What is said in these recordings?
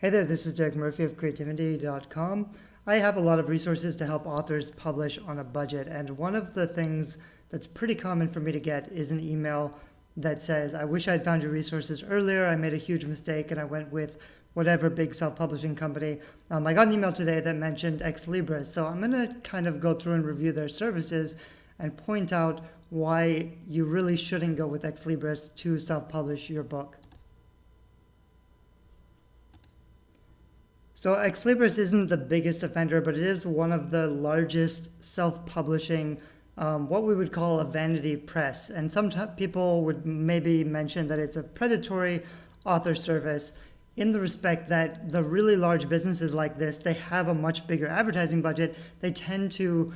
Hey there, this is Derek Murphy of creativity.com. I have a lot of resources to help authors publish on a budget, and one of the things that's pretty common for me to get is an email that says, I wish I'd found your resources earlier, I made a huge mistake and I went with whatever big self-publishing company. I got an email today that mentioned Xlibris, so I'm going to kind of go through and review their services and point out why you really shouldn't go with Xlibris to self-publish your book. So Xlibris isn't the biggest offender, but it is one of the largest self-publishing, what we would call a vanity press. And some people would maybe mention that it's a predatory author service in the respect that the really large businesses like this, they have a much bigger advertising budget. They tend to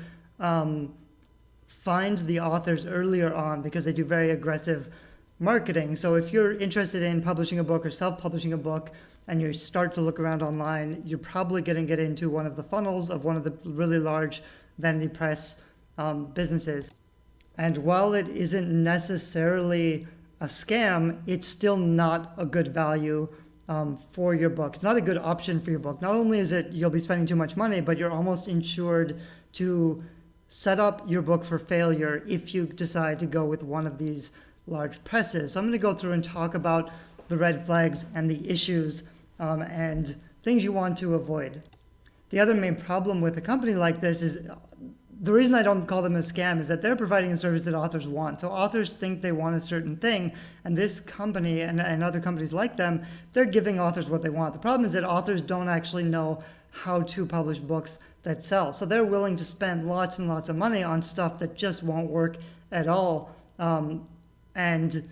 find the authors earlier on because they do very aggressive marketing. So if you're interested in publishing a book or self-publishing a book and you start to look around online, you're probably going to get into one of the funnels of one of the really large vanity press businesses. And while it isn't necessarily a scam, it's still not a good value for your book. It's not a good option for your book. Not only is it you'll be spending too much money, but you're almost insured to set up your book for failure if you decide to go with one of these large presses. So I'm going to go through and talk about the red flags and the issues and things you want to avoid. The other main problem with a company like this is the reason I don't call them a scam is that they're providing a service that authors want. So authors think they want a certain thing, and this company and other companies like them, they're giving authors what they want. The problem is that authors don't actually know how to publish books that sell. So they're willing to spend lots and lots of money on stuff that just won't work at all. And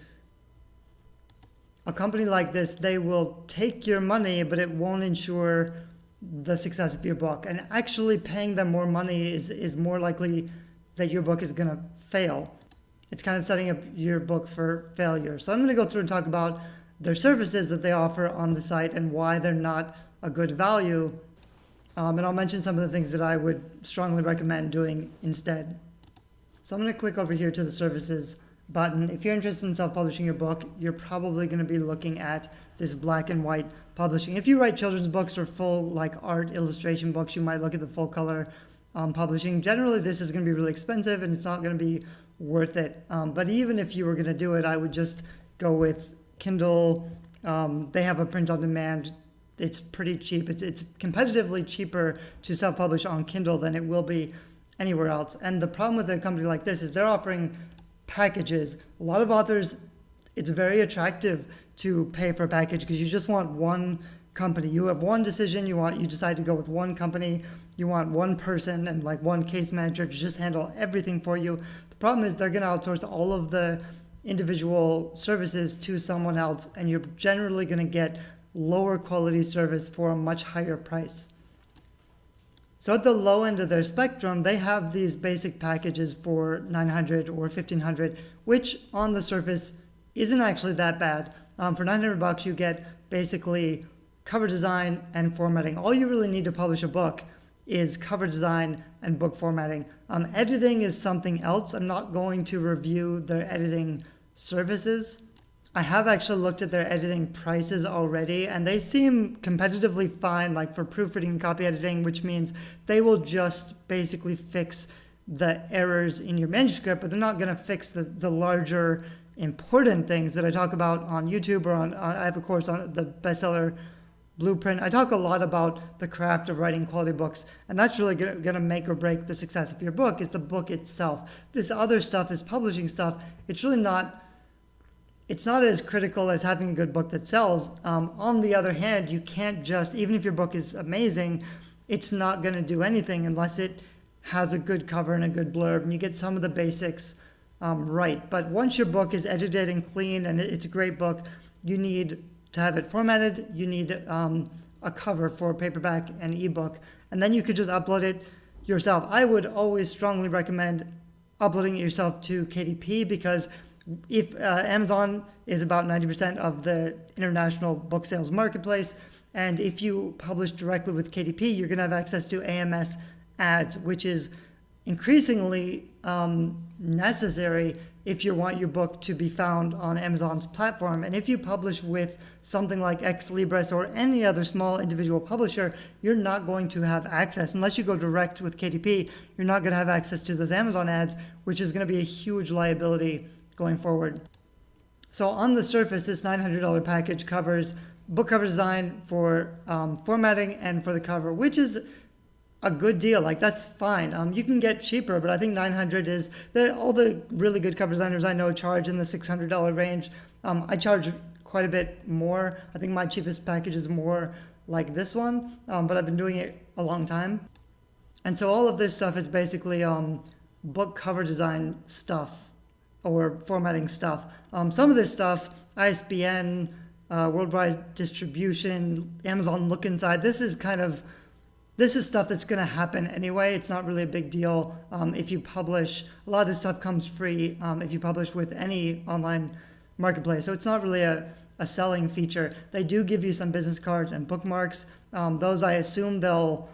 a company like this, they will take your money, but it won't ensure the success of your book. And actually paying them more money is more likely that your book is going to fail. It's kind of setting up your book for failure. So I'm going to go through and talk about their services that they offer on the site and why they're not a good value. And I'll mention some of the things that I would strongly recommend doing instead. So I'm going to click over here to the services button. If you're interested in self-publishing your book, you're probably going to be looking at this black and white publishing. If you write children's books or full like art illustration books, you might look at the full color publishing. Generally, this is going to be really expensive and it's not going to be worth it. But even if you were going to do it, I would just go with Kindle. They have a print on demand. It's pretty cheap. It's competitively cheaper to self-publish on Kindle than it will be anywhere else. And the problem with a company like this is they're offering packages. A lot of authors, it's very attractive to pay for a package because you just want one company. You have one decision, you decide to go with one company, you want one person and like one case manager to just handle everything for you. The problem is they're going to outsource all of the individual services to someone else, and you're generally going to get lower quality service for a much higher price. So at the low end of their spectrum, they have these basic packages for $900 or $1,500, which on the surface isn't actually that bad. For $900, you get basically cover design and formatting. All you really need to publish a book is cover design and book formatting. Editing is something else. I'm not going to review their editing services. I have actually looked at their editing prices already, and they seem competitively fine, like for proofreading and copy editing, which means they will just basically fix the errors in your manuscript, but they're not going to fix the larger important things that I talk about on YouTube or on I have a course on the bestseller blueprint. I talk a lot about the craft of writing quality books, and that's really going to make or break the success of your book, is the book itself. This other stuff, this publishing stuff, it's really not as critical as having a good book that sells. On the other hand, you can't just, even if your book is amazing, it's not going to do anything unless it has a good cover and a good blurb, and you get some of the basics right. But once your book is edited and clean and it's a great book, you need to have it formatted, you need a cover for paperback and ebook, and then you could just upload it yourself. I would always strongly recommend uploading it yourself to KDP, because if Amazon is about 90% of the international book sales marketplace, and if you publish directly with KDP, you're going to have access to AMS ads, which is increasingly necessary if you want your book to be found on Amazon's platform. And if you publish with something like Xlibris or any other small individual publisher, you're not going to have access, unless you go direct with KDP, you're not going to have access to those Amazon ads, which is going to be a huge liability going forward. So on the surface, this $900 package covers book cover design, for formatting, and for the cover, which is a good deal. Like, that's fine. You can get cheaper, but I think $900 is all the really good cover designers I know charge in the $600 range. I charge quite a bit more. I think my cheapest package is more like this one, but I've been doing it a long time. And so all of this stuff is basically book cover design stuff or formatting stuff. Some of this stuff, ISBN, worldwide distribution, Amazon look inside, this is stuff that's going to happen anyway. It's not really a big deal. If you publish, a lot of this stuff comes free if you publish with any online marketplace. So it's not really a selling feature. They do give you some business cards and bookmarks. Those, I assume they'll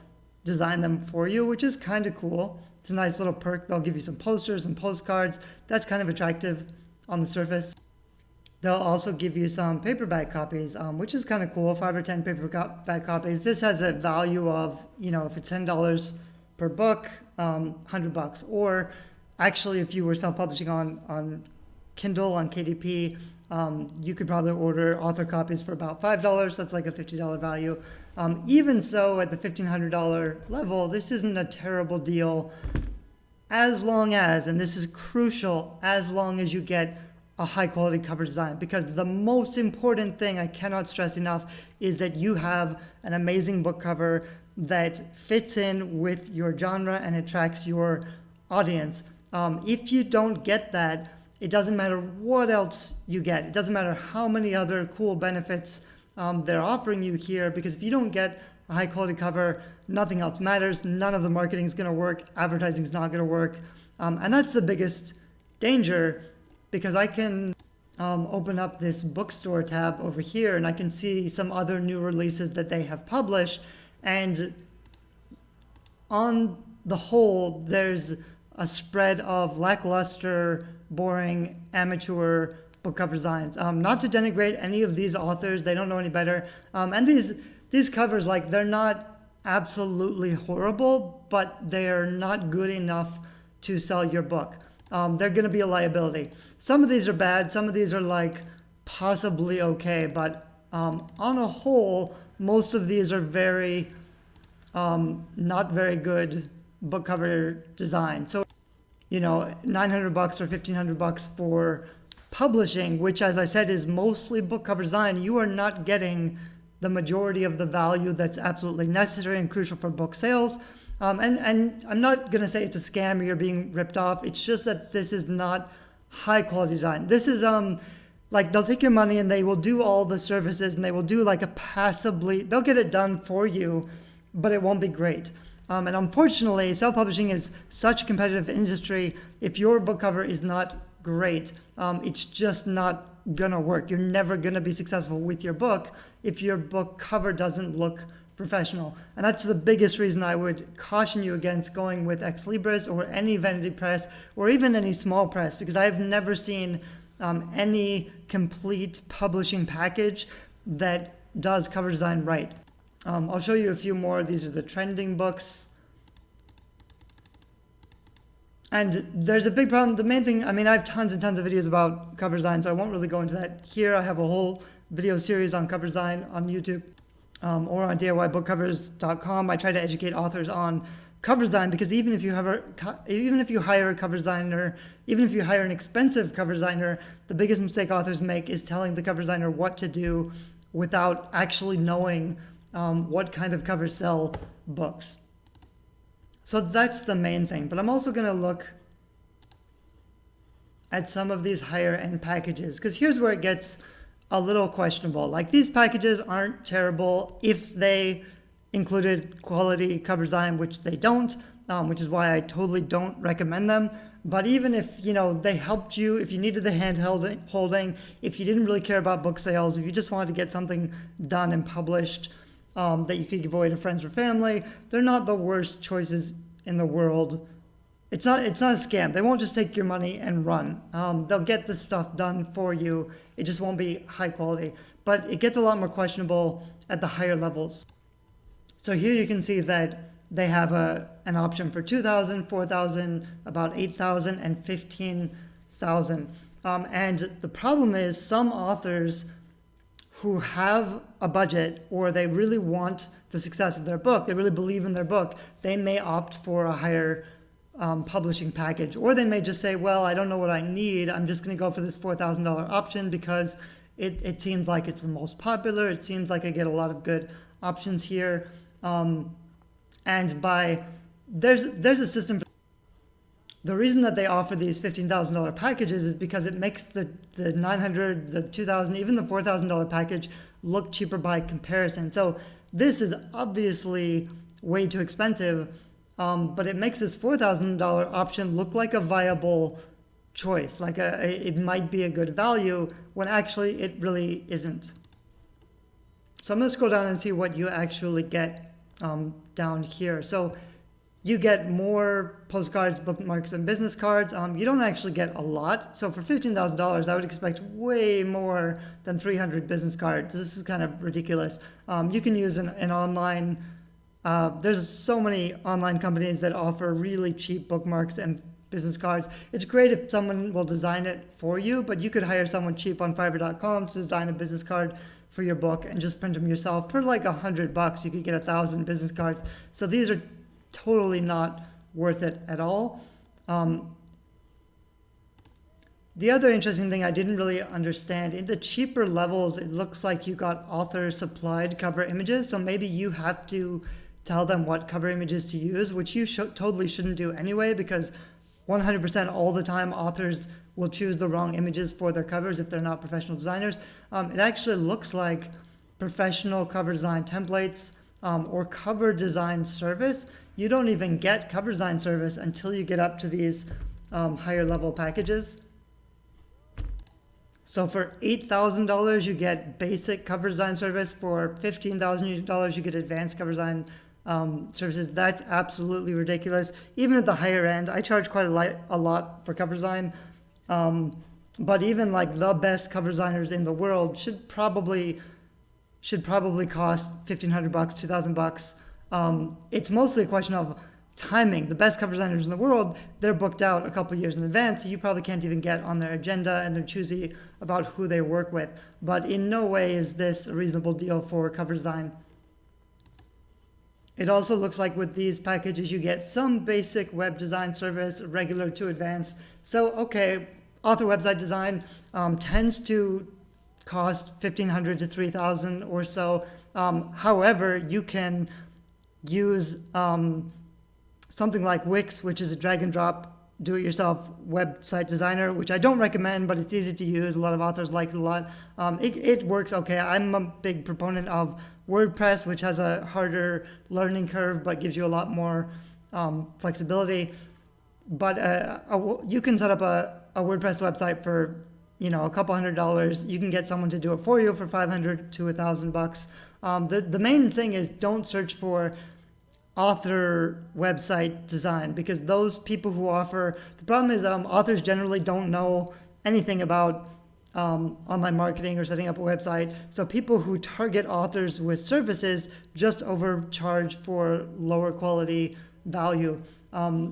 design them for you, which is kind of cool. It's a nice little perk. They'll give you some posters and postcards. That's kind of attractive on the surface. They'll also give you some paperback copies, which is kind of cool, 5 or 10 paperback copies. This has a value of, if it's $10 per book, $100. Or actually, if you were self-publishing on Kindle, on KDP, you could probably order author copies for about $5. That's like a $50 value. Even so, at the $1,500 level, this isn't a terrible deal as long as, and this is crucial, as long as you get a high quality cover design, because the most important thing, I cannot stress enough, is that you have an amazing book cover that fits in with your genre and attracts your audience. If you don't get that, it doesn't matter what else you get. It doesn't matter how many other cool benefits they're offering you here, because if you don't get a high quality cover, nothing else matters. None of the marketing is going to work. Advertising is not going to work. And that's the biggest danger, because I can open up this bookstore tab over here and I can see some other new releases that they have published. And on the whole, there's a spread of lackluster, boring, amateur book cover designs. Not to denigrate any of these authors, they don't know any better. And these covers, like, they're not absolutely horrible, but they're not good enough to sell your book. They're going to be a liability. Some of these are bad. Some of these are like possibly okay. But on a whole, most of these are very, not very good book cover design. So, $900 or $1,500 for publishing, which, as I said, is mostly book cover design, you are not getting the majority of the value that's absolutely necessary and crucial for book sales. And I'm not going to say it's a scam or you're being ripped off. It's just that this is not high quality design. This is like, they'll take your money and they will do all the services and they will do like they'll get it done for you, but it won't be great. And unfortunately, self-publishing is such a competitive industry. If your book cover is not great, it's just not gonna work. You're never gonna be successful with your book if your book cover doesn't look professional. And that's the biggest reason I would caution you against going with Xlibris or any vanity press or even any small press, because I've never seen any complete publishing package that does cover design right. I'll show you a few more. These are the trending books. And there's a big problem. The main thing, I have tons and tons of videos about cover design, so I won't really go into that here. I have a whole video series on cover design on YouTube. Or on DIYbookcovers.com. I try to educate authors on cover design, because even if you hire a cover designer, even if you hire an expensive cover designer, the biggest mistake authors make is telling the cover designer what to do without actually knowing what kind of covers sell books. So that's the main thing. But I'm also going to look at some of these higher end packages, because here's where it gets a little questionable. Like, these packages aren't terrible if they included quality cover design, which they don't, which is why I totally don't recommend them. But even if, they helped you, if you needed the hand holding, if you didn't really care about book sales, if you just wanted to get something done and published that you could give away to friends or family, they're not the worst choices in the world, it's not a scam. They won't just take your money and run. They'll get the stuff done for you. It just won't be high quality. But it gets a lot more questionable at the higher levels. So here you can see that they have an option for 2,000, 4,000, about 8,000, and 15,000. And the problem is some authors who have a budget, or they really want the success of their book, they really believe in their book, they may opt for a higher publishing package. Or they may just say, well, I don't know what I need. I'm just going to go for this $4,000 option because it seems like it's the most popular. It seems like I get a lot of good options here. And there's a system for the reason that they offer these $15,000 packages is because it makes the $900, the $2,000, even the $4,000 package look cheaper by comparison. So this is obviously way too expensive, but it makes this $4,000 option look like a viable choice, like it might be a good value when actually it really isn't. So I'm going to scroll down and see what you actually get down here. So you get more postcards, bookmarks, and business cards. You don't actually get a lot. So for $15,000, I would expect way more than 300 business cards. This is kind of ridiculous. You can use an online, there's so many online companies that offer really cheap bookmarks and business cards. It's great if someone will design it for you, but you could hire someone cheap on Fiverr.com to design a business card for your book and just print them yourself. For like $100, you could get 1,000 business cards. So these are totally not worth it at all. The other interesting thing I didn't really understand, in the cheaper levels, it looks like you got author supplied cover images. So maybe you have to tell them what cover images to use, which you totally shouldn't do anyway, because 100% all the time authors will choose the wrong images for their covers if they're not professional designers. It actually looks like professional cover design templates or cover design service. You don't even get cover design service until you get up to these higher level packages. So for $8,000, you get basic cover design service. For $15,000, you get advanced cover design services. That's absolutely ridiculous. Even at the higher end, I charge quite a lot for cover design. But even like the best cover designers in the world should probably cost $1,500, $2,000. It's mostly a question of timing. The best cover designers in the world, they're booked out a couple years in advance, so you probably can't even get on their agenda, and they're choosy about who they work with. But in no way is this a reasonable deal for cover design. It also looks like with these packages, you get some basic web design service, regular to advanced. So, okay, author website design tends to cost $1,500 to $3,000 or so. However, you can use something like Wix, which is a drag and drop do-it-yourself website designer, which I don't recommend, but it's easy to use. A lot of authors like it a lot. It works okay. I'm a big proponent of WordPress, which has a harder learning curve, but gives you a lot more flexibility. But you can set up a WordPress website for a couple $100. You can get someone to do it for you for $500 to $1,000. The main thing is don't search for author website design, because those people who offer, the problem is authors generally don't know anything about online marketing or setting up a website. So people who target authors with services just overcharge for lower quality value.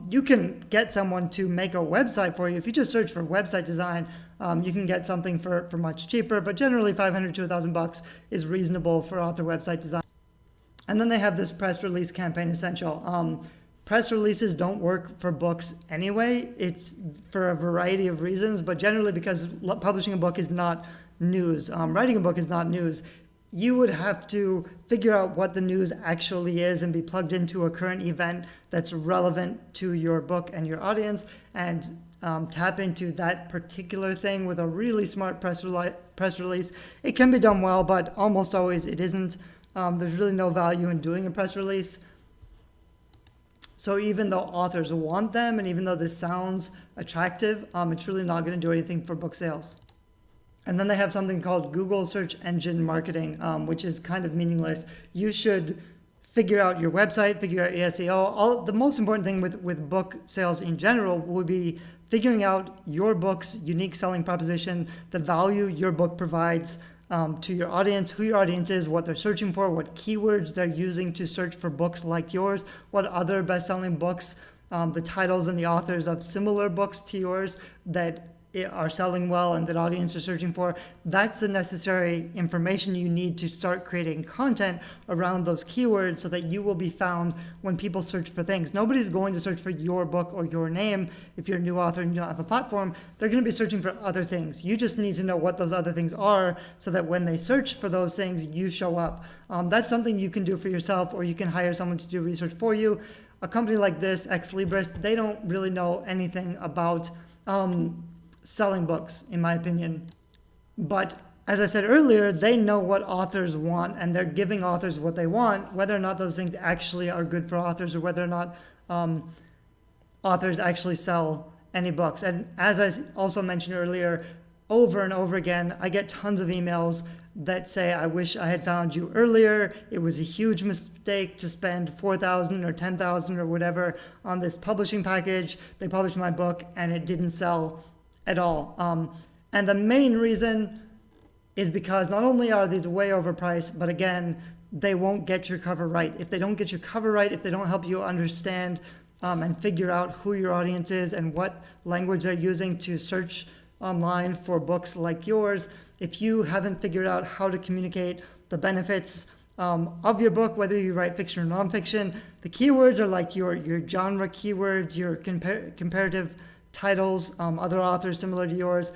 You can get someone to make a website for you. If you just search for website design, you can get something for much cheaper, but generally $500 to $1,000 is reasonable for author website design. And then they have this press release campaign essential. Press releases don't work for books anyway. It's for a variety of reasons, but generally because publishing a book is not news. Writing a book is not news. You would have to figure out what the news actually is and be plugged into a current event that's relevant to your book and your audience, and tap into that particular thing with a really smart press release. It can be done well, but almost always it isn't. There's really no value in doing a press release. So even though authors want them, and even though this sounds attractive, it's really not going to do anything for book sales. And then they have something called Google Search Engine Marketing, which is kind of meaningless. You should figure out your website, figure out SEO. The most important thing with book sales in general would be figuring out your book's unique selling proposition, the value your book provides to your audience, who your audience is, what they're searching for, what keywords they're using to search for books like yours, what other best-selling books, the titles and the authors of similar books to yours that are selling well and that audience are searching for. That's the necessary information you need to start creating content around those keywords so that you will be found when people search for things. Nobody's going to search for your book or your name if you're a new author and you don't have a platform. They're going to be searching for other things. You just need to know what those other things are so that when they search for those things, you show up. That's something you can do for yourself, or you can hire someone to do research for you. A company like this, Xlibris, they don't really know anything about selling books, in my opinion. But as I said earlier, they know what authors want, and they're giving authors what they want, whether or not those things actually are good for authors, or whether or not authors actually sell any books. And as I also mentioned earlier, over and over again, I get tons of emails that say, I wish I had found you earlier. It was a huge mistake to spend $4,000 or $10,000 or whatever on this publishing package. They published my book and it didn't sell at all. And the main reason is because not only are these way overpriced, but again, they won't get your cover right. If they don't get your cover right, if they don't help you understand and figure out who your audience is and what language they're using to search online for books like yours, if you haven't figured out how to communicate the benefits of your book, whether you write fiction or nonfiction, the keywords are like your genre keywords, your comparative titles, other authors similar to yours.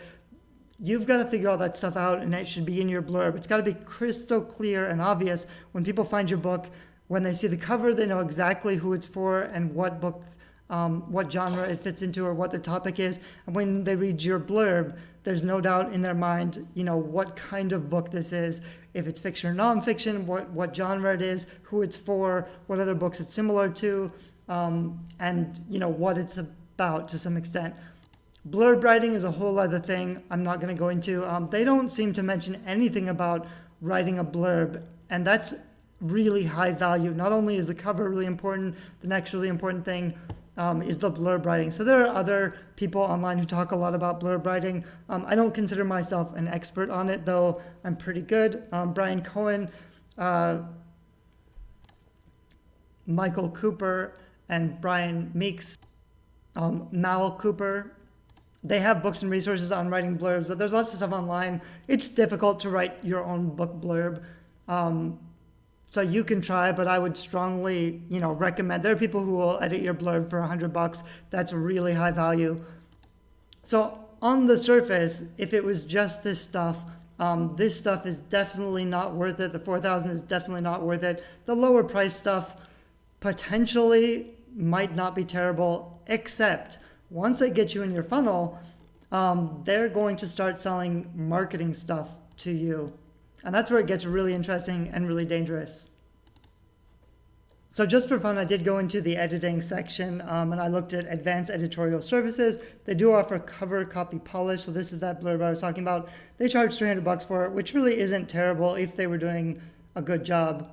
You've got to figure all that stuff out, and it should be in your blurb. It's got to be crystal clear and obvious. When people find your book, when they see the cover, they know exactly who it's for and what book, what genre it fits into, or what the topic is. And when they read your blurb, there's no doubt in their mind, what kind of book this is, if it's fiction or nonfiction, what genre it is, who it's for, what other books it's similar to, and what it's about to some extent. Blurb writing is a whole other thing I'm not going to go into. They don't seem to mention anything about writing a blurb, and that's really high value. Not only is the cover really important, the next really important thing is the blurb writing. So there are other people online who talk a lot about blurb writing. I don't consider myself an expert on it, though I'm pretty good. Brian Cohen, Michael Cooper, and Brian Meeks, Mal Cooper, they have books and resources on writing blurbs, but there's lots of stuff online. It's difficult to write your own book blurb. So you can try, but I would strongly, recommend. There are people who will edit your blurb for $100. That's really high value. So on the surface, if it was just this stuff is definitely not worth it. The $4,000 is definitely not worth it. The lower price stuff potentially might not be terrible, except once they get you in your funnel, they're going to start selling marketing stuff to you. And that's where it gets really interesting and really dangerous. So just for fun, I did go into the editing section and I looked at advanced editorial services. They do offer cover copy polish. So this is that blurb I was talking about. They charge $300 for it, which really isn't terrible if they were doing a good job.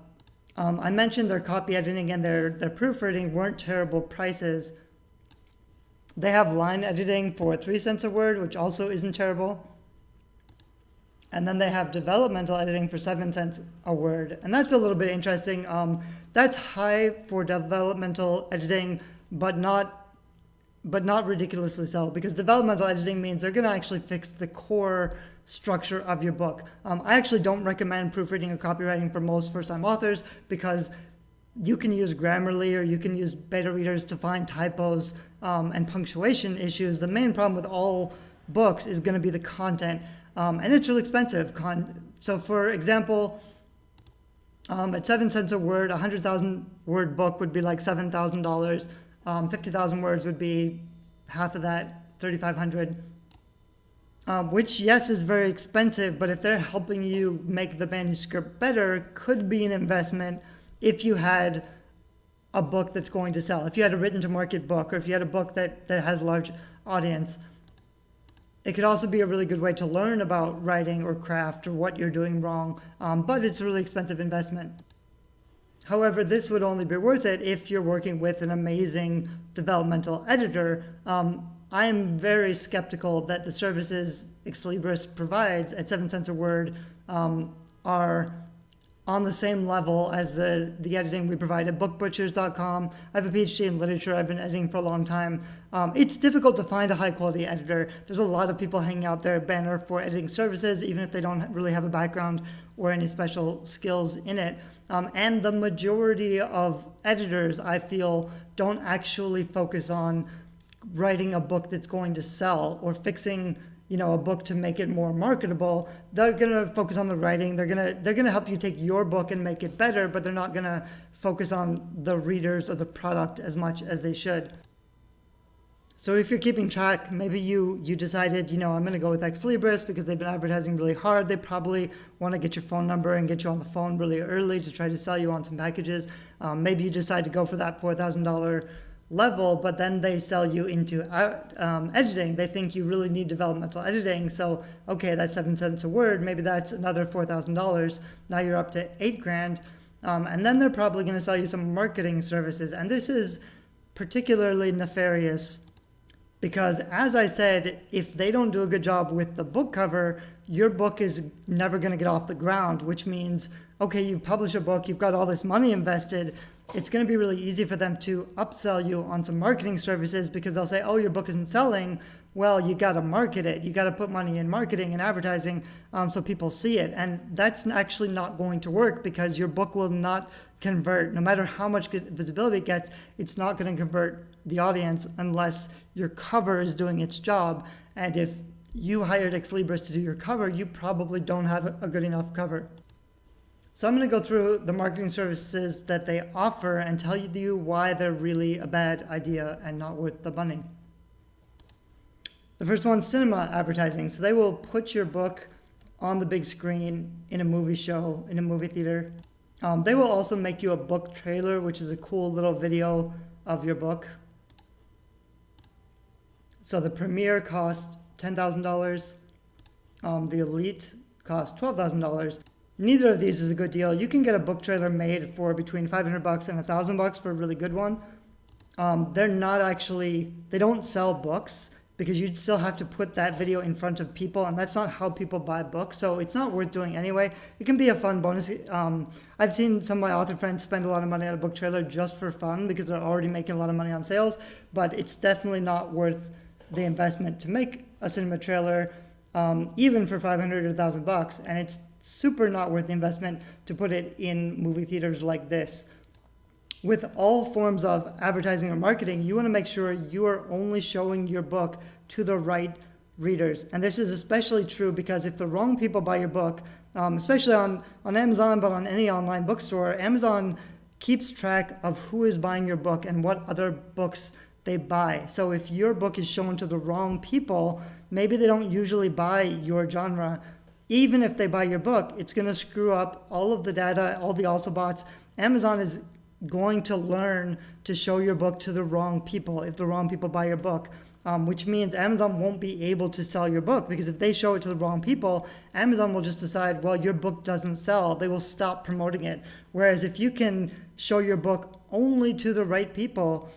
I mentioned their copy editing and their proofreading weren't terrible prices. They have line editing for 3 cents a word, which also isn't terrible. And then they have developmental editing for 7 cents a word. And that's a little bit interesting. That's high for developmental editing, but not ridiculously so, because developmental editing means they're going to actually fix the core structure of your book. I actually don't recommend proofreading or copywriting for most first-time authors, because you can use Grammarly or you can use beta readers to find typos and punctuation issues. The main problem with all books is going to be the content, and it's really expensive. So for example, at 7 cents a word, a 100,000 word book would be like $7,000. 50,000 words would be half of that, 3,500. Which, yes, is very expensive, but if they're helping you make the manuscript better, could be an investment if you had a book that's going to sell. If you had a written to market book, or if you had a book that has a large audience. It could also be a really good way to learn about writing or craft or what you're doing wrong, but it's a really expensive investment. However, this would only be worth it if you're working with an amazing developmental editor. I am very skeptical that the services Xlibris provides at 7 cents a word are on the same level as the editing we provide at bookbutchers.com. I have a PhD in literature. I've been editing for a long time. It's difficult to find a high quality editor. There's a lot of people hanging out there banner for editing services, even if they don't really have a background or any special skills in it. And the majority of editors, I feel, don't actually focus on writing a book that's going to sell or fixing a book to make it more marketable. They're going to focus on the writing. They're going to help you take your book and make it better, but they're not going to focus on the readers or the product as much as they should. So if you're keeping track, maybe you decided, I'm going to go with Xlibris because they've been advertising really hard. They probably want to get your phone number and get you on the phone really early to try to sell you on some packages. Maybe you decide to go for that $4,000 level, but then they sell you into editing. They think you really need developmental editing. So, okay, that's 7 cents a word. Maybe that's another $4,000. Now you're up to $8,000. And then they're probably going to sell you some marketing services. And this is particularly nefarious because, as I said, if they don't do a good job with the book cover, your book is never going to get off the ground, which means, okay, you've published a book, you've got all this money invested. It's going to be really easy for them to upsell you on some marketing services because they'll say, oh, your book isn't selling. Well, you got to market it. You got to put money in marketing and advertising so people see it. And that's actually not going to work because your book will not convert. No matter how much visibility it gets, it's not going to convert the audience unless your cover is doing its job. And if you hired Xlibris to do your cover, you probably don't have a good enough cover. So I'm going to go through the marketing services that they offer and tell you why they're really a bad idea and not worth the money. The first one's cinema advertising. So they will put your book on the big screen in a movie show, in a movie theater. They will also make you a book trailer, which is a cool little video of your book. So the premiere costs $10,000. The elite costs $12,000. Neither of these is a good deal. You can get a book trailer made for between $500 and $1,000 for a really good one. They don't sell books because you'd still have to put that video in front of people, and that's not how people buy books, so it's not worth doing anyway. It can be a fun bonus. I've seen some of my author friends spend a lot of money on a book trailer just for fun because they're already making a lot of money on sales, but it's definitely not worth the investment to make a cinema trailer, even for $500 or $1,000, and it's super not worth the investment to put it in movie theaters like this. With all forms of advertising or marketing, you want to make sure you are only showing your book to the right readers. And this is especially true because if the wrong people buy your book, especially on Amazon, but on any online bookstore, Amazon keeps track of who is buying your book and what other books they buy. So if your book is shown to the wrong people, maybe they don't usually buy your genre. Even if they buy your book, it's going to screw up all of the data, all the also bots. Amazon is going to learn to show your book to the wrong people if the wrong people buy your book, which means Amazon won't be able to sell your book because if they show it to the wrong people, Amazon will just decide, well, your book doesn't sell. They will stop promoting it. Whereas if you can show your book only to the right people,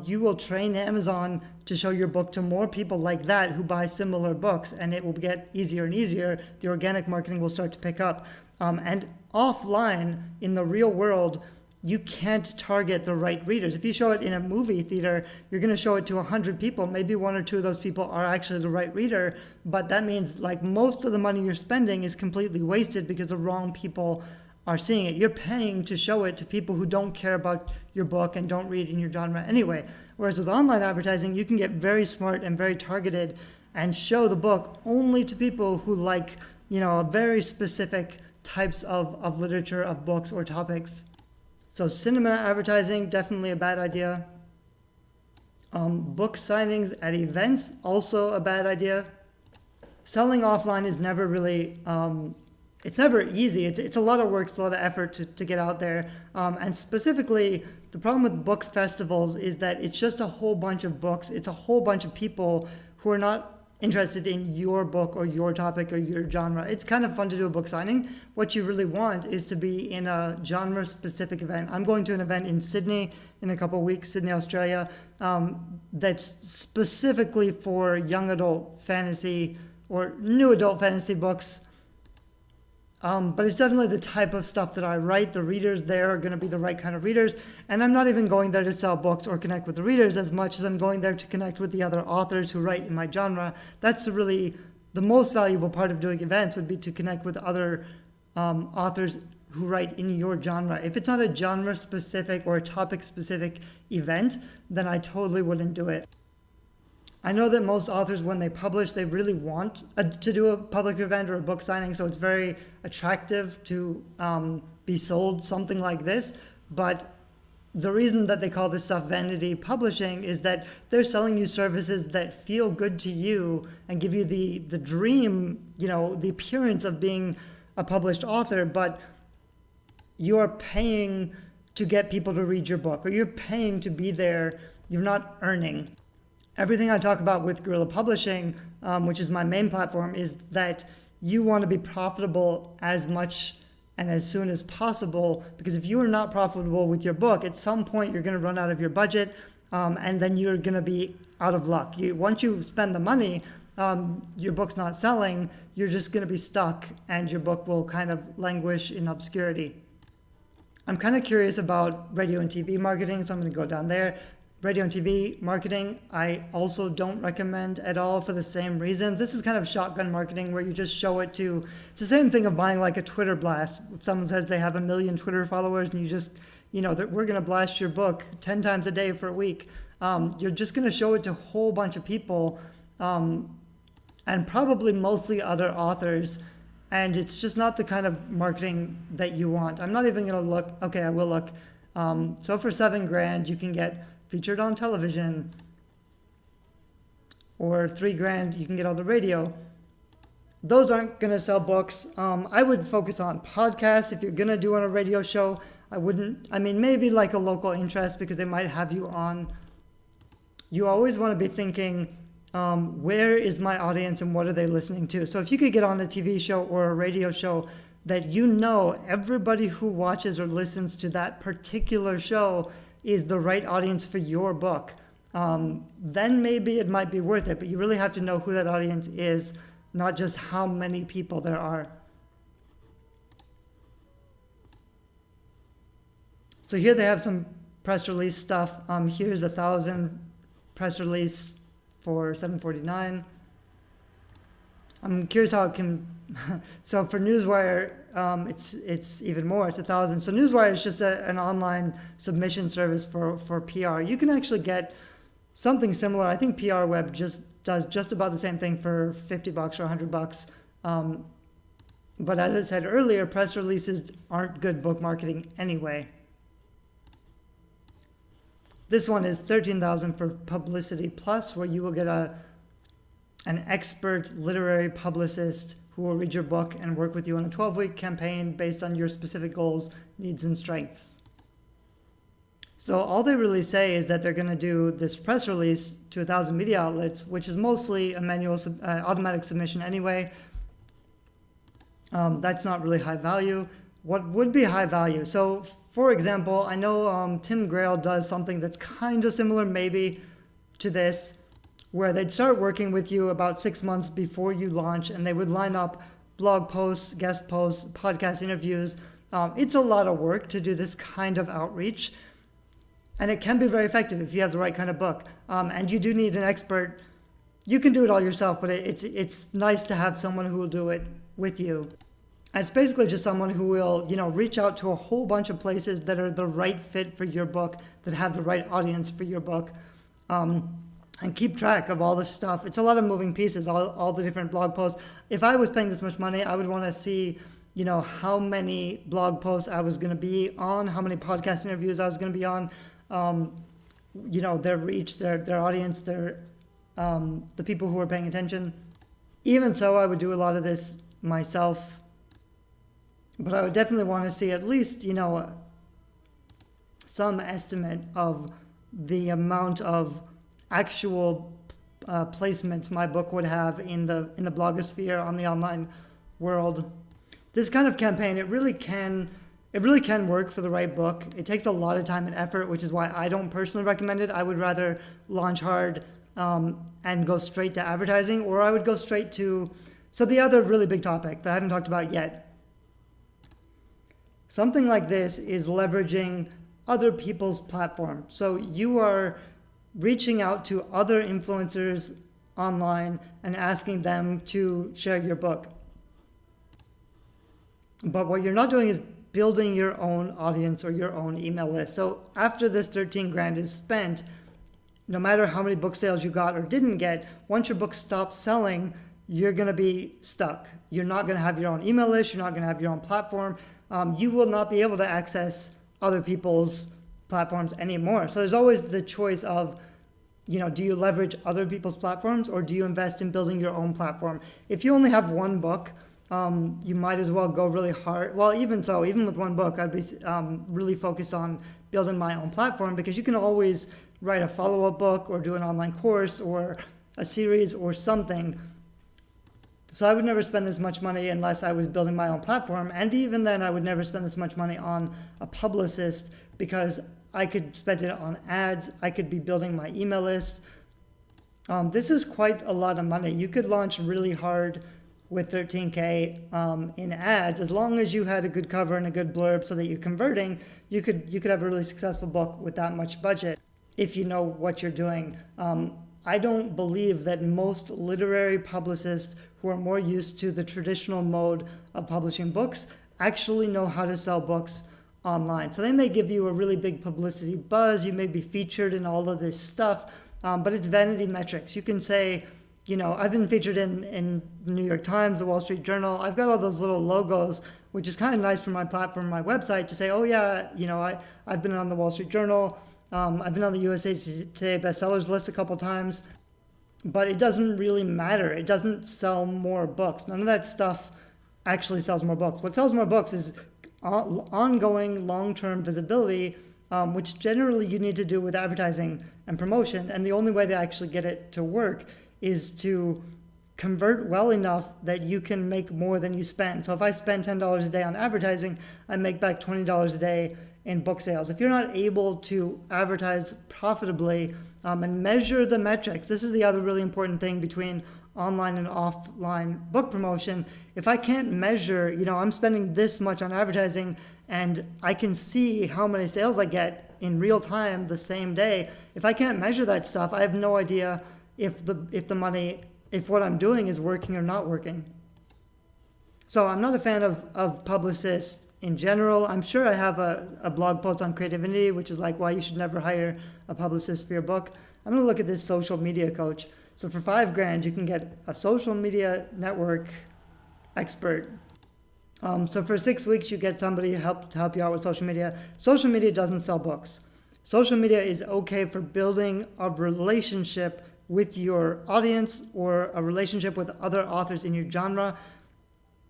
you will train Amazon to show your book to more people like that who buy similar books, and it will get easier and easier. The organic marketing will start to pick up. And offline, in the real world, you can't target the right readers. If you show it in a movie theater, you're going to show it to 100 people. Maybe 1 or 2 of those people are actually the right reader, but that means like most of the money you're spending is completely wasted because the wrong people are seeing it. You're paying to show it to people who don't care about your book and don't read in your genre anyway. Whereas with online advertising, you can get very smart and very targeted and show the book only to people who like, very specific types of literature, of books or topics. So cinema advertising, definitely a bad idea. Book signings at events, also a bad idea. Selling offline is never really, it's never easy. It's a lot of work, it's a lot of effort to get out there. And specifically, the problem with book festivals is that it's just a whole bunch of books. It's a whole bunch of people who are not interested in your book or your topic or your genre. It's kind of fun to do a book signing. What you really want is to be in a genre specific event. I'm going to an event in Sydney in a couple of weeks, Sydney, Australia, that's specifically for young adult fantasy or new adult fantasy books. But it's definitely the type of stuff that I write. The readers there are going to be the right kind of readers. And I'm not even going there to sell books or connect with the readers as much as I'm going there to connect with the other authors who write in my genre. That's really the most valuable part of doing events, would be to connect with other authors who write in your genre. If it's not a genre specific or a topic specific event, then I totally wouldn't do it. I know that most authors, when they publish, they really want to do a public event or a book signing, so it's very attractive to be sold something like this. But the reason that they call this stuff vanity publishing is that they're selling you services that feel good to you and give you the dream, the appearance of being a published author, but you're paying to get people to read your book, or you're paying to be there. You're not earning. Everything I talk about with guerrilla publishing, which is my main platform, is that you want to be profitable as much and as soon as possible, because if you are not profitable with your book, at some point you're going to run out of your budget, and then you're going to be out of luck. Once you spend the money, your book's not selling, you're just going to be stuck, and your book will kind of languish in obscurity. I'm kind of curious about radio and TV marketing, so I'm going to go down there. Radio and TV marketing, I also don't recommend at all for the same reasons. This is kind of shotgun marketing where you just show it to, it's the same thing of buying like a Twitter blast. If someone says they have 1 million Twitter followers and you just, that we're going to blast your book 10 times a day for a week, you're just going to show it to a whole bunch of people, and probably mostly other authors. And it's just not the kind of marketing that you want. I'm not even going to look, okay, I will look. So for $7,000, you can get featured on television, or $3,000, you can get on the radio. Those aren't going to sell books. I would focus on podcasts. If you're going to do on a radio show, maybe like a local interest, because they might have you on. You always want to be thinking, where is my audience and what are they listening to? So if you could get on a TV show or a radio show that everybody who watches or listens to that particular show is the right audience for your book, then maybe it might be worth it. But you really have to know who that audience is, not just how many people there are. So here they have some press release stuff. Here's 1,000 press release for $7.49. I'm curious how it can. So for Newswire, it's even more. It's 1,000. So Newswire is just an online submission service for PR. You can actually get something similar. I think PR Web just does just about the same thing for $50 or $100. But as I said earlier, press releases aren't good book marketing anyway. This one is $13,000 for Publicity Plus, where you will get an expert literary publicist who will read your book and work with you on a 12-week campaign based on your specific goals, needs, and strengths. So all they really say is that they're going to do this press release to 1,000 media outlets, which is mostly a manual automatic submission anyway. That's not really high value. What would be high value? So for example, I know Tim Grail does something that's kind of similar maybe to this, where they'd start working with you about 6 months before you launch, and they would line up blog posts, guest posts, podcast interviews. It's a lot of work to do this kind of outreach, and it can be very effective if you have the right kind of book. And you do need an expert. You can do it all yourself, but it's nice to have someone who will do it with you. And it's basically just someone who will, reach out to a whole bunch of places that are the right fit for your book, that have the right audience for your book. And keep track of all this stuff. It's a lot of moving pieces, all the different blog posts. If I was paying this much money, I would want to see, how many blog posts I was going to be on, how many podcast interviews I was going to be on, their reach, their audience, the people who are paying attention. Even so, I would do a lot of this myself, but I would definitely want to see at least, some estimate of the amount of actual placements my book would have in the blogosphere, on the online world. This kind of campaign, it really can work for the right book. It takes a lot of time and effort, which is why I don't personally recommend it. I would rather launch hard and go straight to advertising, or I would go straight to, so the other really big topic that I haven't talked about yet, something like this is leveraging other people's platforms. So you are reaching out to other influencers online and asking them to share your book. But what you're not doing is building your own audience or your own email list. So after this 13 grand is spent, no matter how many book sales you got or didn't get, once your book stops selling, you're going to be stuck. You're not going to have your own email list. You're not going to have your own platform. You will not be able to access other people's platforms anymore. So there's always the choice of, do you leverage other people's platforms, or do you invest in building your own platform? If you only have one book, you might as well go really hard. Well, even so, even with one book, I'd be really focused on building my own platform, because you can always write a follow-up book or do an online course or a series or something. So I would never spend this much money unless I was building my own platform. And even then, I would never spend this much money on a publicist, because I could spend it on ads. I could be building my email list. This is quite a lot of money. You could launch really hard with 13K in ads. As long as you had a good cover and a good blurb so that you're converting, you could have a really successful book with that much budget if you know what you're doing. I don't believe that most literary publicists who are more used to the traditional mode of publishing books actually know how to sell books online. So they may give you a really big publicity buzz. You may be featured in all of this stuff, but it's vanity metrics. You can say, I've been featured in the New York Times, the Wall Street Journal. I've got all those little logos, which is kind of nice for my platform, my website, to say, oh yeah, I've been on the Wall Street Journal. I've been on the USA Today bestsellers list a couple times, but it doesn't really matter. It doesn't sell more books. None of that stuff actually sells more books. What sells more books is ongoing long-term visibility, which generally you need to do with advertising and promotion. And the only way to actually get it to work is to convert well enough that you can make more than you spend. So if I spend $10 a day on advertising, I make back $20 a day in book sales. If you're not able to advertise profitably and measure the metrics, this is the other really important thing between online and offline book promotion. If I can't measure, I'm spending this much on advertising and I can see how many sales I get in real time the same day. If I can't measure that stuff, I have no idea if what I'm doing is working or not working. So I'm not a fan of publicists in general. I'm sure I have a blog post on creativity, which is like why you should never hire a publicist for your book. I'm going to look at this social media coach. So for $5,000, you can get a social media network expert. So for 6 weeks, you get somebody to help you out with social media. Social media doesn't sell books. Social media is okay for building a relationship with your audience or a relationship with other authors in your genre.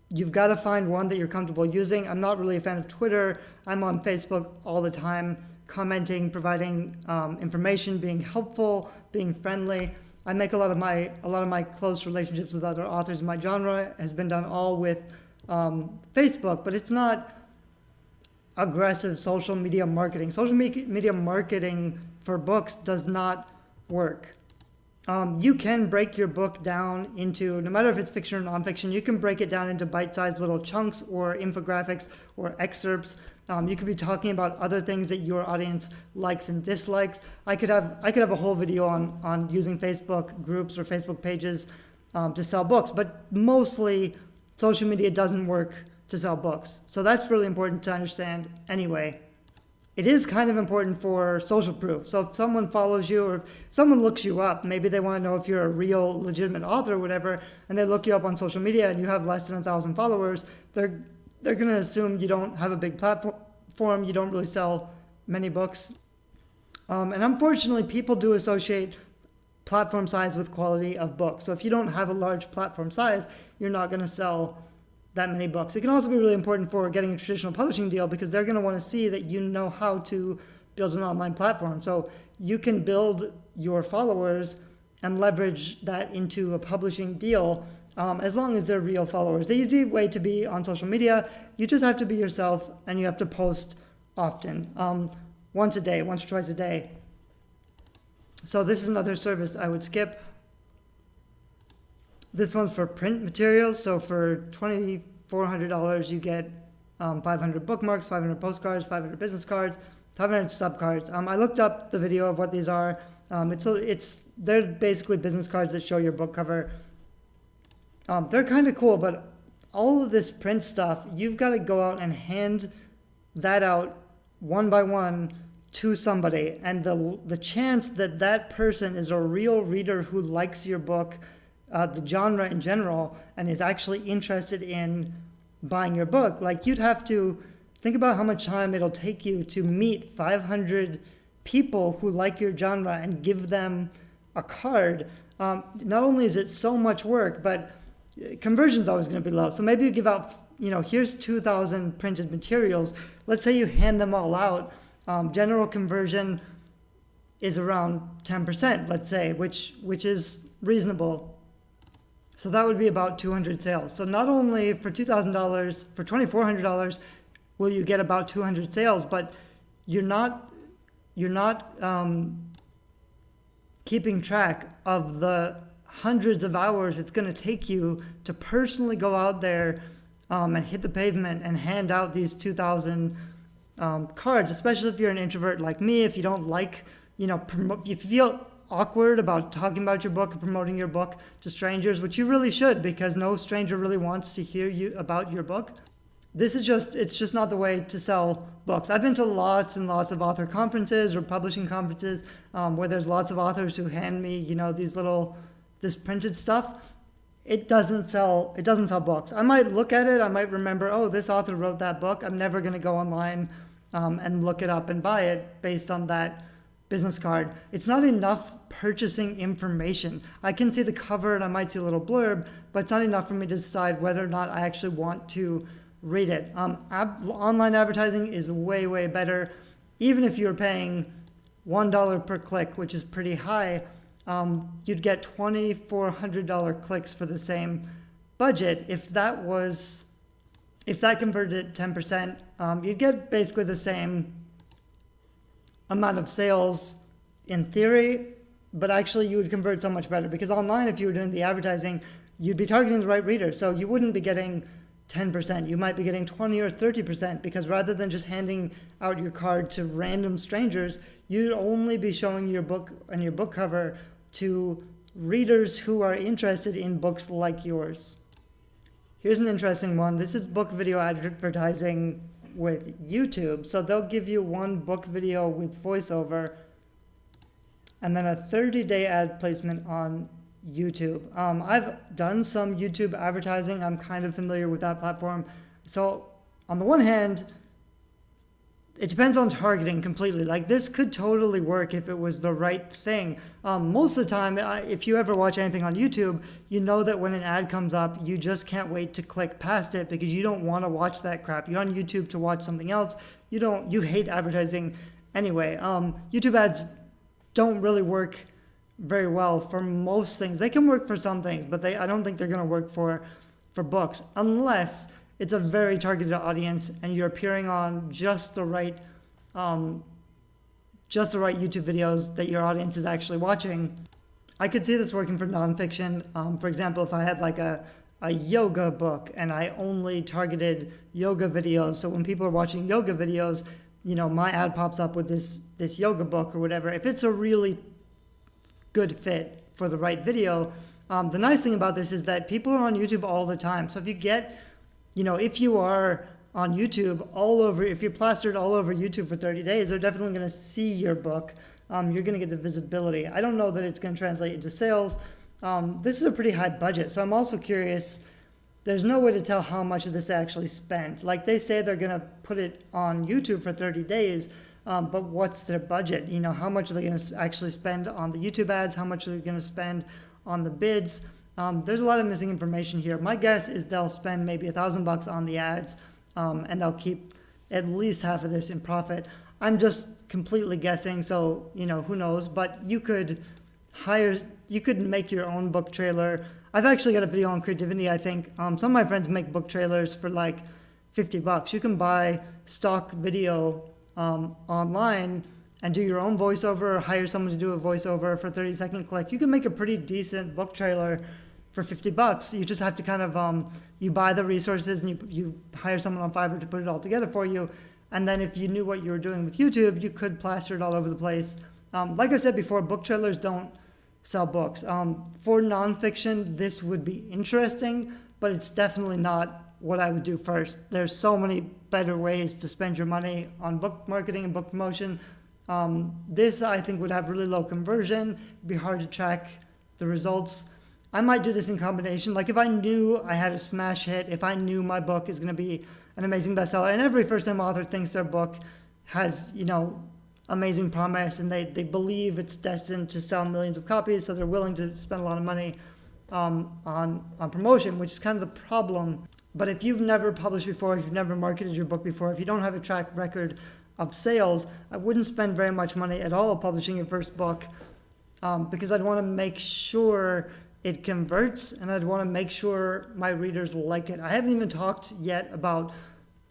You've got to find one that you're comfortable using. I'm not really a fan of Twitter. I'm on Facebook all the time, commenting, providing information, being helpful, being friendly. I make a lot of my close relationships with other authors in my genre has been done all with Facebook, but it's not aggressive social media marketing. Social media marketing for books does not work. You can break your book down into, no matter if it's fiction or nonfiction, you can break it down into bite-sized little chunks or infographics or excerpts. You could be talking about other things that your audience likes and dislikes. I could have a whole video on using Facebook groups or Facebook pages to sell books, but mostly social media doesn't work to sell books. So that's really important to understand anyway. It is kind of important for social proof. So if someone follows you or if someone looks you up, maybe they want to know if you're a real legitimate author or whatever, and they look you up on social media and you have less than 1,000 followers, they're going to assume you don't have a big platform, you don't really sell many books. And unfortunately, people do associate platform size with quality of books. So if you don't have a large platform size, you're not going to sell that many books. It can also be really important for getting a traditional publishing deal because they're going to want to see that you know how to build an online platform. So you can build your followers and leverage that into a publishing deal, as long as they're real followers. The easy way to be on social media, you just have to be yourself, and you have to post often, once a day, once or twice a day. So this is another service I would skip. This one's for print materials. So for $2,400, you get 500 bookmarks, 500 postcards, 500 business cards, 500 subcards. I looked up the video of what these are. They're basically business cards that show your book cover. They're kind of cool, but all of this print stuff, you've got to go out and hand that out one by one to somebody. And the chance that that person is a real reader who likes your book, the genre in general, and is actually interested in buying your book, like you'd have to think about how much time it'll take you to meet 500 people who like your genre and give them a card. Not only is it so much work, but conversion's always going to be low. So maybe you give out, here's 2,000 printed materials. Let's say you hand them all out. General conversion is around 10%, let's say, which is reasonable. So that would be about 200 sales. So not only for $2,000, for $2,400, will you get about 200 sales, but you're not keeping track of the hundreds of hours it's going to take you to personally go out there and hit the pavement and hand out these 2,000 cards, especially if you're an introvert like me. If you don't like, if you feel awkward about talking about your book or promoting your book to strangers, which you really should, because no stranger really wants to hear about your book. It's just not the way to sell books. I've been to lots and lots of author conferences or publishing conferences where there's lots of authors who hand me, this printed stuff. It doesn't sell books. I might look at it, I might remember, oh, this author wrote that book. I'm never going to go online and look it up and buy it based on that business card. It's not enough purchasing information. I can see the cover and I might see a little blurb, but it's not enough for me to decide whether or not I actually want to read it. Online advertising is way, way better. Even if you're paying $1 per click, which is pretty high, you'd get $2,400 clicks for the same budget. If that converted at 10%, you'd get basically the same amount of sales in theory, but actually you would convert so much better, because online, if you were doing the advertising, you'd be targeting the right reader. So you wouldn't be getting 10%. You might be getting 20 or 30%, because rather than just handing out your card to random strangers, you'd only be showing your book and your book cover to readers who are interested in books like yours. Here's an interesting one. This is book video advertising with YouTube. So they'll give you one book video with voiceover and then a 30-day ad placement on YouTube. I've done some YouTube advertising. I'm kind of familiar with that platform. So on the one hand, it depends on targeting completely. Like, this could totally work if it was the right thing. Most of the time, if you ever watch anything on YouTube, you know that when an ad comes up, you just can't wait to click past it because you don't want to watch that crap. You're on YouTube to watch something else. You hate advertising anyway. YouTube ads don't really work very well for most things. They can work for some things, but I don't think they're going to work for books unless it's a very targeted audience and you're appearing on just the right YouTube videos that your audience is actually watching. I could see this working for nonfiction. For example, if I had like a yoga book and I only targeted yoga videos, so when people are watching yoga videos, my ad pops up with this yoga book or whatever. If it's a really good fit for the right video, the nice thing about this is that people are on YouTube all the time. So if you get if you are on YouTube if you're plastered all over YouTube for 30 days, they're definitely going to see your book. You're going to get the visibility. I don't know that it's going to translate into sales. This is a pretty high budget. So I'm also curious, there's no way to tell how much of this actually spent. Like, they say they're going to put it on YouTube for 30 days, but what's their budget? How much are they going to actually spend on the YouTube ads? How much are they going to spend on the bids? There's a lot of missing information here. My guess is they'll spend maybe $1,000 on the ads, and they'll keep at least half of this in profit. I'm just completely guessing, so who knows? But you could hire you could make your own book trailer. I've actually got a video on creativity, I think. Some of my friends make book trailers for like $50. You can buy stock video online and do your own voiceover, or hire someone to do a voiceover for 30-second click. You can make a pretty decent book trailer for $50. You just have to kind of, you buy the resources and you hire someone on Fiverr to put it all together for you. And then if you knew what you were doing with YouTube, you could plaster it all over the place. Like I said before, book trailers don't sell books. For nonfiction, this would be interesting, but it's definitely not what I would do first. There's so many better ways to spend your money on book marketing and book promotion. This, I think, would have really low conversion. It'd be hard to track the results. I might do this in combination. Like if I knew I had a smash hit, if I knew my book is going to be an amazing bestseller, and every first-time author thinks their book has, amazing promise, and they believe it's destined to sell millions of copies, so they're willing to spend a lot of money on promotion, which is kind of the problem. But if you've never published before, if you've never marketed your book before, if you don't have a track record of sales, I wouldn't spend very much money at all publishing your first book, because I'd want to make sure it converts, and I'd want to make sure my readers like it. I haven't even talked yet about,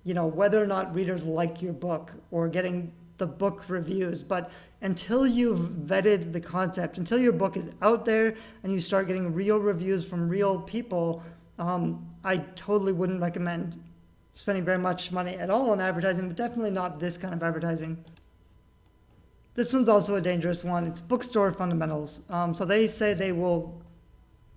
whether or not readers like your book or getting the book reviews. But until you've vetted the concept, until your book is out there and you start getting real reviews from real people, I totally wouldn't recommend spending very much money at all on advertising, but definitely not this kind of advertising. This one's also a dangerous one. It's bookstore fundamentals. So they say they will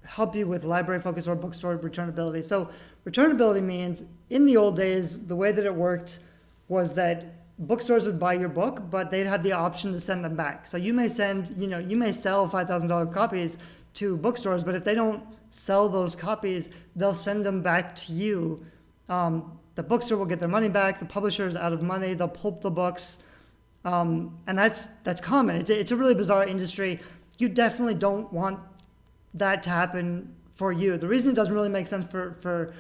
help you with library focus or bookstore returnability. So returnability means, in the old days, the way that it worked was that bookstores would buy your book, but they'd have the option to send them back. So you may you may sell $5,000 copies to bookstores, but if they don't sell those copies, they'll send them back to you. The bookstore will get their money back. The publisher is out of money. They'll pulp the books. And that's common. It's a really bizarre industry. You definitely don't want that to happen for you. The reason it doesn't really make sense for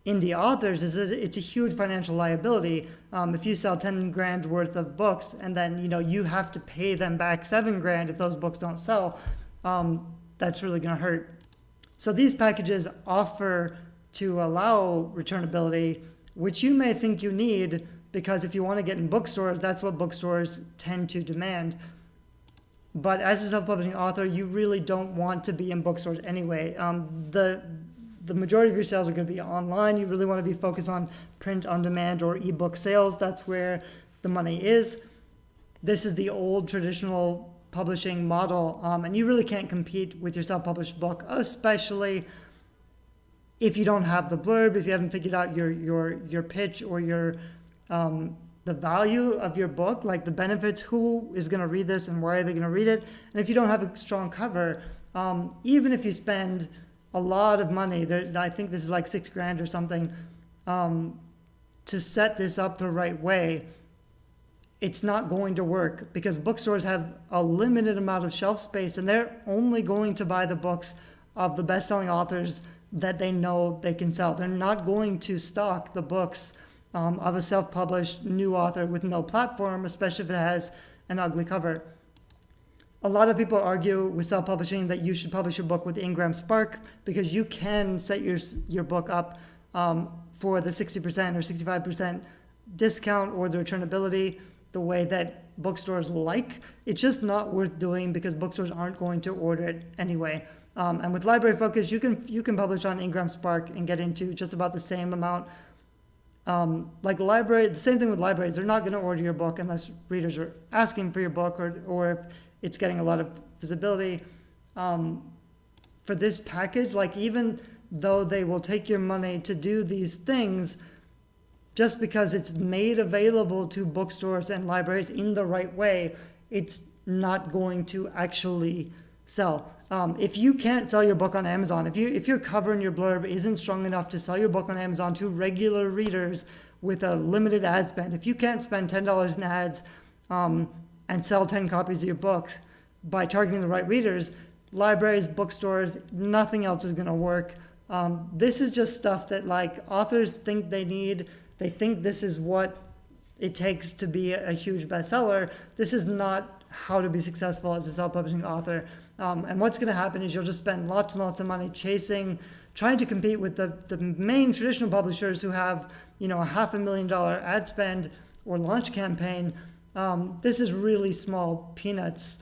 indie authors is that it's a huge financial liability. If you sell 10 grand worth of books and then you have to pay them back 7 grand if those books don't sell, that's really going to hurt. So these packages offer to allow returnability, which you may think you need, because if you want to get in bookstores, that's what bookstores tend to demand. But as a self-publishing author, you really don't want to be in bookstores anyway. The majority of your sales are going to be online. You really want to be focused on print on demand or ebook sales. That's where the money is. This is the old traditional publishing model, and you really can't compete with your self-published book, especially if you don't have the blurb, if you haven't figured out your pitch or the value of your book, like the benefits, who is going to read this and why are they going to read it. And if you don't have a strong cover, even if you spend a lot of money, I think this is like 6 grand or something, to set this up the right way, it's not going to work, because bookstores have a limited amount of shelf space and they're only going to buy the books of the best-selling authors that they know they can sell. They're not going to stock the books of a self-published new author with no platform, especially if it has an ugly cover. A lot of people argue with self-publishing that you should publish your book with Ingram Spark, because you can set your book up for the 60% or 65% discount or the returnability the way that bookstores like. It's just not worth doing because bookstores aren't going to order it anyway. And with Library Focus, you can publish on Ingram Spark and get into just about the same amount. The same thing with libraries. They're not going to order your book unless readers are asking for your book or if it's getting a lot of visibility. For this package, even though they will take your money to do these things, just because it's made available to bookstores and libraries in the right way, it's not going to actually sell. If you can't sell your book on Amazon, if your cover and your blurb isn't strong enough to sell your book on Amazon to regular readers with a limited ad spend, if you can't spend $10 in ads and sell 10 copies of your books by targeting the right readers, libraries, bookstores, nothing else is going to work. This is just stuff that authors think they need. They think this is what it takes to be a huge bestseller. This is not how to be successful as a self-publishing author. And what's going to happen is you'll just spend lots and lots of money trying to compete with the main traditional publishers who have, a $500,000 ad spend or launch campaign. This is really small peanuts.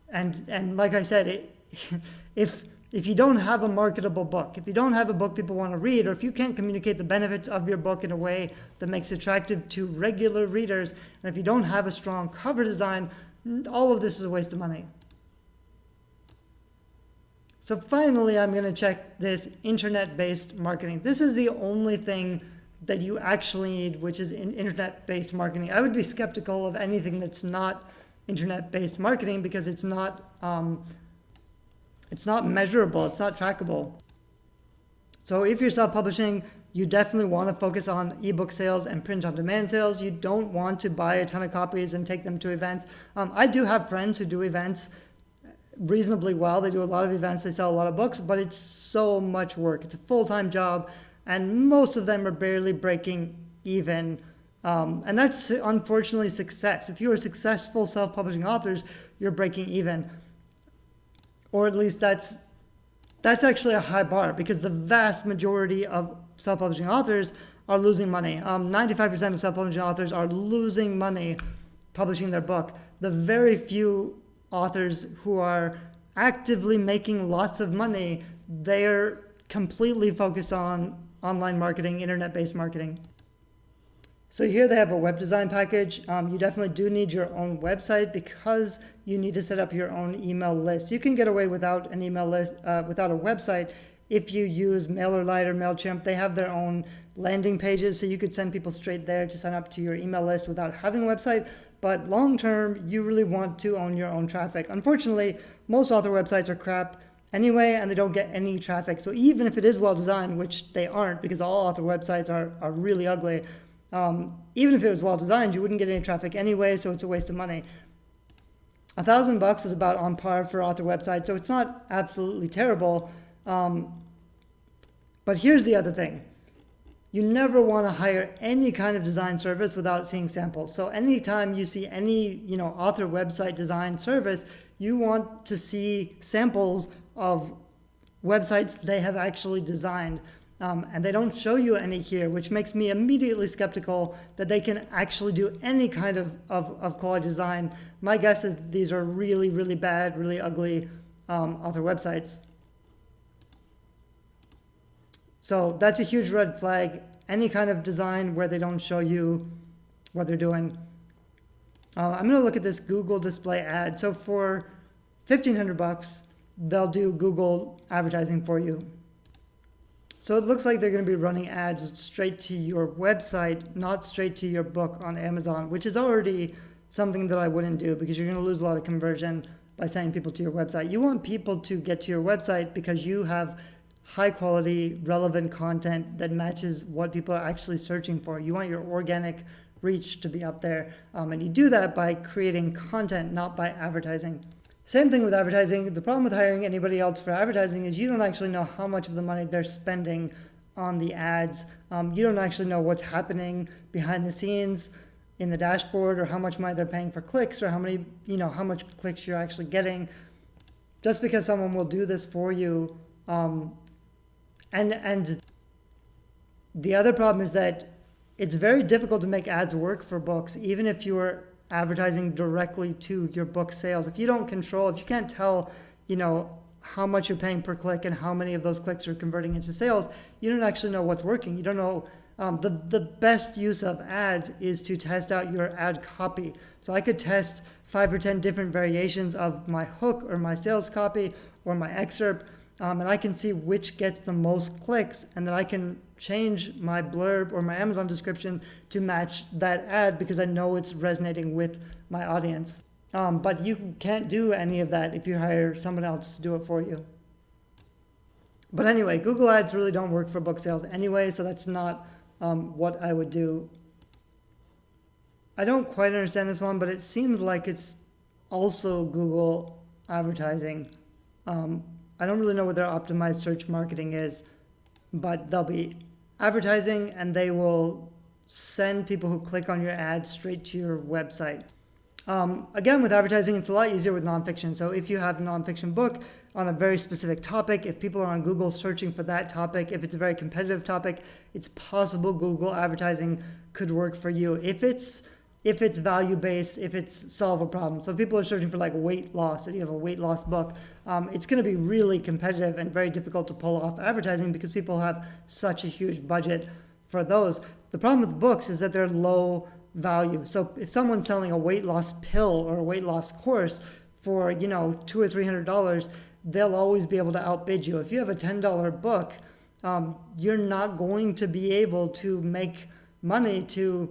And like I said, if you don't have a marketable book, if you don't have a book people want to read, or if you can't communicate the benefits of your book in a way that makes it attractive to regular readers, and if you don't have a strong cover design, all of this is a waste of money. So finally, I'm going to check this internet-based marketing. This is the only thing that you actually need, which is internet-based marketing. I would be skeptical of anything that's not internet-based marketing because it's not measurable, it's not trackable. So if you're self-publishing, you definitely want to focus on ebook sales and print-on-demand sales. You don't want to buy a ton of copies and take them to events. I do have friends who do events reasonably well. They do a lot of events, they sell a lot of books, but it's so much work. It's a full-time job, and most of them are barely breaking even. And that's unfortunately success. If you are successful self-publishing authors, you're breaking even. Or at least that's actually a high bar, because the vast majority of self-publishing authors are losing money. 95% of self-publishing authors are losing money publishing their book. The very few authors who are actively making lots of money, they're completely focused on online marketing, internet-based marketing. So here they have a web design package. You definitely do need your own website because you need to set up your own email list. You can get away without an email list, without a website, if you use MailerLite or MailChimp. They have their own landing pages, so you could send people straight there to sign up to your email list without having a website. But long term, you really want to own your own traffic. Unfortunately, most author websites are crap anyway, and they don't get any traffic. So even if it is well designed, which they aren't, because all author websites are really ugly, even if it was well designed, you wouldn't get any traffic anyway, so it's a waste of money. $1,000 is about on par for author websites, so it's not absolutely terrible. But here's the other thing. You never want to hire any kind of design service without seeing samples. So anytime you see any author website design service, you want to see samples of websites they have actually designed. And they don't show you any here, which makes me immediately skeptical that they can actually do any kind of quality design. My guess is these are really, really bad, really ugly author websites. So that's a huge red flag. Any kind of design where they don't show you what they're doing. I'm going to look at this Google display ad. So for $1,500, they'll do Google advertising for you. So it looks like they're going to be running ads straight to your website, not straight to your book on Amazon, which is already something that I wouldn't do because you're going to lose a lot of conversion by sending people to your website. You want people to get to your website because you have high quality, relevant content that matches what people are actually searching for. You want your organic reach to be up there. And you do that by creating content, not by advertising. Same thing with advertising. The problem with hiring anybody else for advertising is you don't actually know how much of the money they're spending on the ads. You don't actually know what's happening behind the scenes in the dashboard, or how much money they're paying for clicks, or how much clicks you're actually getting. Just because someone will do this for you. And the other problem is that it's very difficult to make ads work for books, even if you're advertising directly to your book sales. If you can't tell, how much you're paying per click and how many of those clicks are converting into sales, you don't actually know what's working. You don't know. The best use of ads is to test out your ad copy. So I could test 5 or 10 different variations of my hook or my sales copy or my excerpt, and I can see which gets the most clicks, and then I can change my blurb or my Amazon description to match that ad because I know it's resonating with my audience. But you can't do any of that if you hire someone else to do it for you. But anyway, Google Ads really don't work for book sales anyway, so that's not what I would do. I don't quite understand this one, but it seems like it's also Google advertising. I don't really know what their optimized search marketing is, but they'll be advertising and they will send people who click on your ad straight to your website. Again, with advertising, it's a lot easier with nonfiction. So if you have a nonfiction book on a very specific topic, if people are on Google searching for that topic, if it's a very competitive topic, it's possible Google advertising could work for you. If it's value-based, if it's solve a problem. So if people are searching for like weight loss, and you have a weight loss book, it's going to be really competitive and very difficult to pull off advertising because people have such a huge budget for those. The problem with books is that they're low value. So if someone's selling a weight loss pill or a weight loss course for, $200 or $300, they'll always be able to outbid you. If you have a $10 book, you're not going to be able to make money to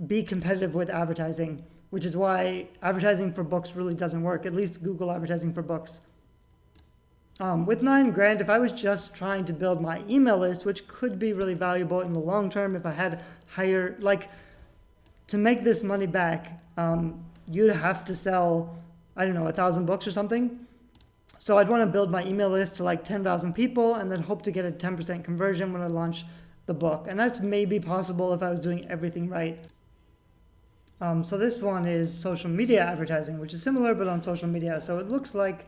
be competitive with advertising, which is why advertising for books really doesn't work, at least Google advertising for books. With $9,000, if I was just trying to build my email list, which could be really valuable in the long term, if I had higher, to make this money back, you'd have to sell, 1,000 books or something. So I'd want to build my email list to 10,000 people and then hope to get a 10% conversion when I launch the book. And that's maybe possible if I was doing everything right. So this one is social media advertising, which is similar but on social media. So it looks like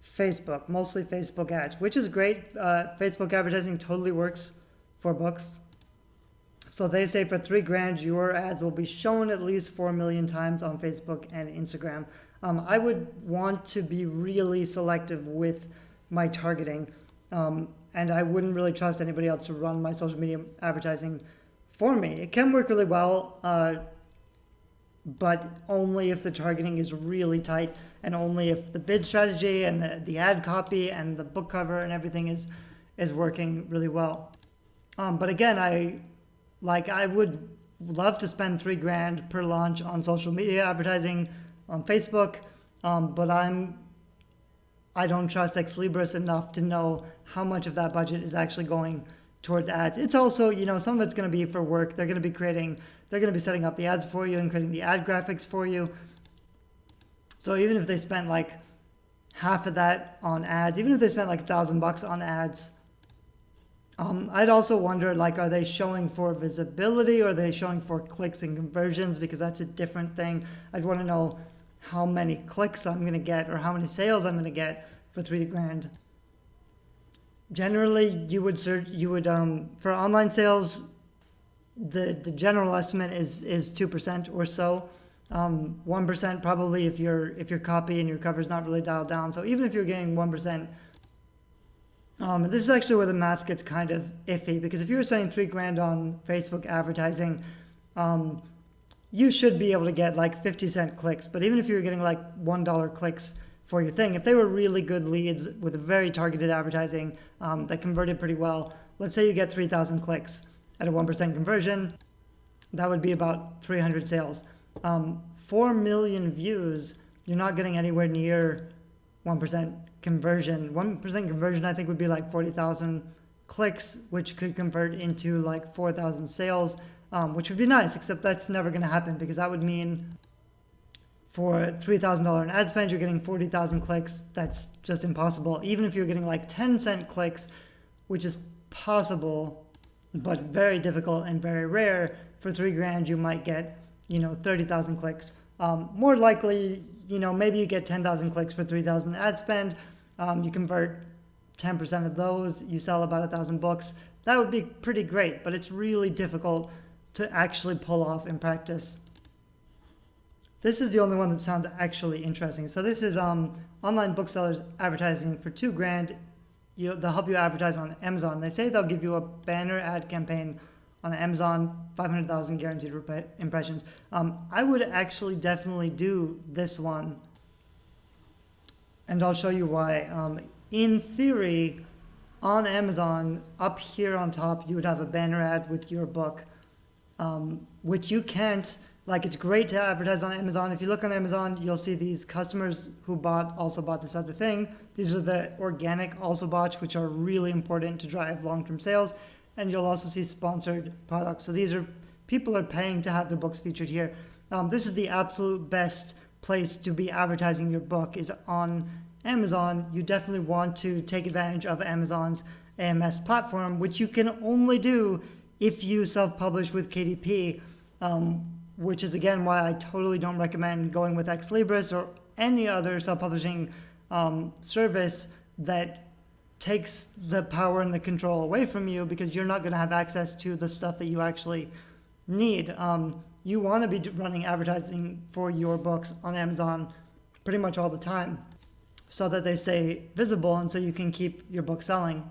Facebook, mostly Facebook ads, which is great. Facebook advertising totally works for books. So they say for $3,000, your ads will be shown at least 4 million times on Facebook and Instagram. I would want to be really selective with my targeting, and I wouldn't really trust anybody else to run my social media advertising for me. It can work really well, but only if the targeting is really tight and only if the bid strategy and the ad copy and the book cover and everything is working really well. But again, I would love to spend $3,000 per launch on social media advertising on Facebook, but I don't trust Xlibris enough to know how much of that budget is actually going towards ads. It's also, some of it's going to be for work. They're going to be setting up the ads for you and creating the ad graphics for you. So even if they spent half of that on ads, even if they spent $1,000 on ads, I'd also wonder, are they showing for visibility or are they showing for clicks and conversions? Because that's a different thing. I'd want to know how many clicks I'm going to get or how many sales I'm going to get for $3,000. Generally, you would for online sales, the general estimate is 2% or so. 1% probably if your copy and your cover is not really dialed down. So even if you're getting 1%, this is actually where the math gets kind of iffy, because if you were spending $3,000 on Facebook advertising, you should be able to get 50-cent clicks. But even if you were getting $1 clicks for your thing, if they were really good leads with a very targeted advertising that converted pretty well, let's say you get 3,000 clicks at a 1% conversion, that would be about 300 sales. 4 million views, you're not getting anywhere near 1% conversion. 1% conversion, I think, would be 40,000 clicks, which could convert into 4,000 sales, which would be nice, except that's never going to happen, because that would mean for $3,000 in ad spend, you're getting 40,000 clicks. That's just impossible. Even if you're getting 10-cent clicks, which is possible, but very difficult and very rare, for $3,000, you might get 30,000 clicks. More likely, maybe you get 10,000 clicks for 3,000 ad spend. You convert 10% of those, you sell about 1,000 books. That would be pretty great, but it's really difficult to actually pull off in practice. This is the only one that sounds actually interesting. So this is online booksellers advertising for $2,000. They'll help you advertise on Amazon. They say they'll give you a banner ad campaign on Amazon, 500,000 guaranteed impressions. I would actually definitely do this one, and I'll show you why. In theory, on Amazon, up here on top, you would have a banner ad with your book, which you can't, it's great to advertise on Amazon. If you look on Amazon, you'll see these customers who also bought this other thing. These are the organic also bought, which are really important to drive long-term sales. And you'll also see sponsored products. So these are, people are paying to have their books featured here. This is the absolute best place to be advertising your book, is on Amazon. You definitely want to take advantage of Amazon's AMS platform, which you can only do if you self-publish with KDP. which is again why I totally don't recommend going with Xlibris or any other self-publishing service that takes the power and the control away from you, because you're not going to have access to the stuff that you actually need. You want to be running advertising for your books on Amazon pretty much all the time so that they stay visible and so you can keep your book selling.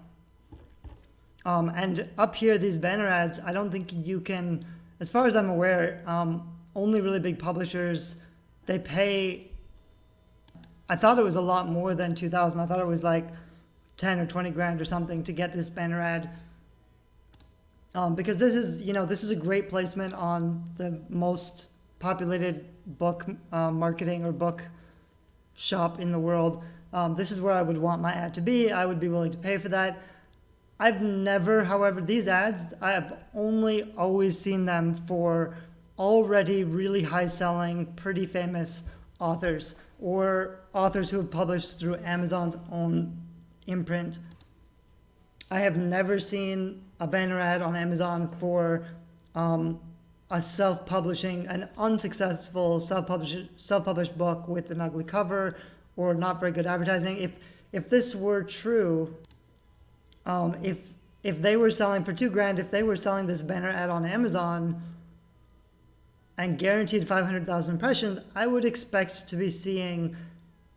And up here, these banner ads, I don't think you can, as far as I'm aware, only really big publishers, they pay, I thought it was a lot more than 2,000. I thought it was like 10 or 20 grand or something to get this banner ad. Because this is a great placement on the most populated book marketing or book shop in the world. This is where I would want my ad to be. I would be willing to pay for that. I've never, however, these ads, I have only always seen them for already really high selling, pretty famous authors, or authors who have published through Amazon's own imprint. I have never seen a banner ad on Amazon for a self-publishing, an unsuccessful self-published book with an ugly cover or not very good advertising. If this were true, if they were selling for $2,000, if they were selling this banner ad on Amazon and guaranteed 500,000 impressions, I would expect to be seeing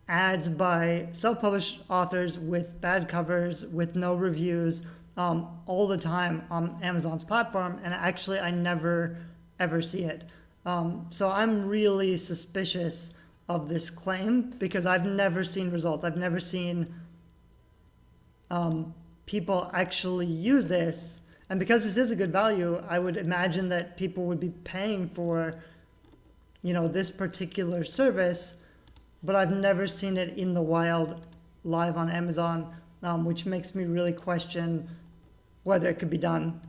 ads by self-published authors with bad covers, with no reviews, all the time on Amazon's platform. And actually, I never, ever see it. So I'm really suspicious of this claim because I've never seen results. I've never seen people actually use this. And because this is a good value, I would imagine that people would be paying for, this particular service, but I've never seen it in the wild live on Amazon, which makes me really question whether it could be done.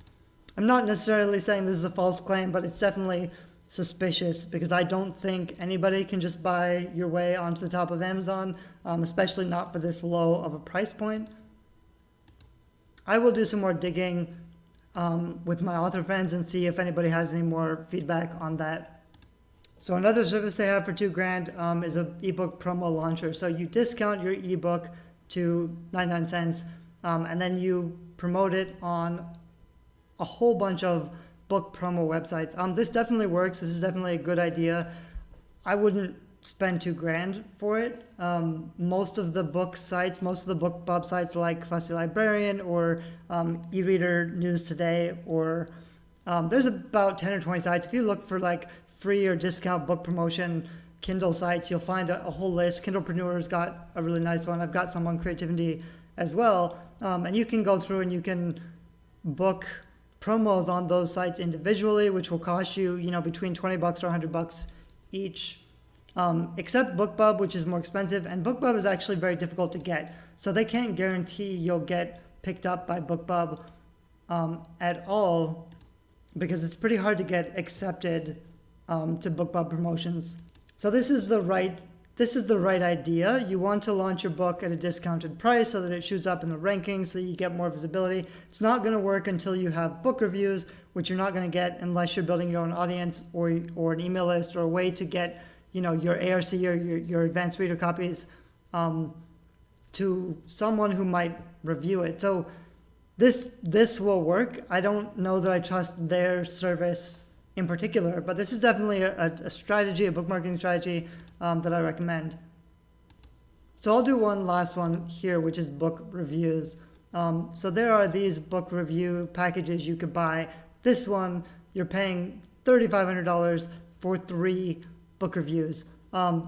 I'm not necessarily saying this is a false claim, but it's definitely suspicious because I don't think anybody can just buy your way onto the top of Amazon, especially not for this low of a price point. I will do some more digging with my author friends and see if anybody has any more feedback on that. So another service they have for $2,000 is an ebook promo launcher. So you discount your ebook to 99 cents, and then you promote it on a whole bunch of book promo websites. This definitely works. This is definitely a good idea. I wouldn't spend $2,000 for it. Most of the book sites, most of the BookBub sites like Fussy Librarian or e-reader News Today, or there's about 10 or 20 sites. If you look for like free or discount book promotion Kindle sites, you'll find a whole list. Kindlepreneur's got a really nice one. I've got some on Creativity as well. And you can go through and you can book promos on those sites individually, which will cost you, between $20 or $100 each. Except BookBub, which is more expensive, and BookBub is actually very difficult to get. So they can't guarantee you'll get picked up by BookBub at all, because it's pretty hard to get accepted to BookBub promotions. So this is the right idea. You want to launch your book at a discounted price so that it shoots up in the rankings so you get more visibility. It's not going to work until you have book reviews, which you're not going to get unless you're building your own audience or an email list or a way to get your ARC or your advanced reader copies to someone who might review it. So this will work. I don't know that I trust their service in particular, but this is definitely a strategy, a book marketing strategy that I recommend. So I'll do one last one here, which is book reviews. So there are these book review packages you could buy. This one, you're paying $3,500 for 3 book reviews.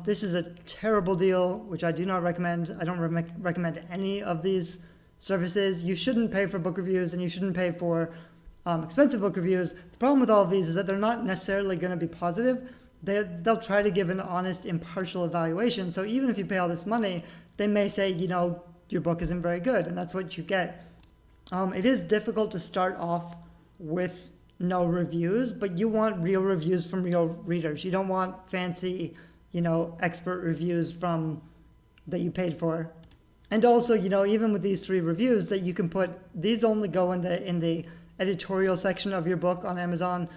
This is a terrible deal, which I do not recommend. I don't recommend any of these services. You shouldn't pay for book reviews and you shouldn't pay for expensive book reviews. The problem with all of these is that they're not necessarily going to be positive. They'll try to give an honest, impartial evaluation. So even if you pay all this money, they may say, your book isn't very good, and that's what you get. It is difficult to start off with no reviews, but you want real reviews from real readers. You don't want fancy, expert reviews that you paid for. And also, even with these 3 reviews that you can put, these only go in the editorial section of your book on Amazon.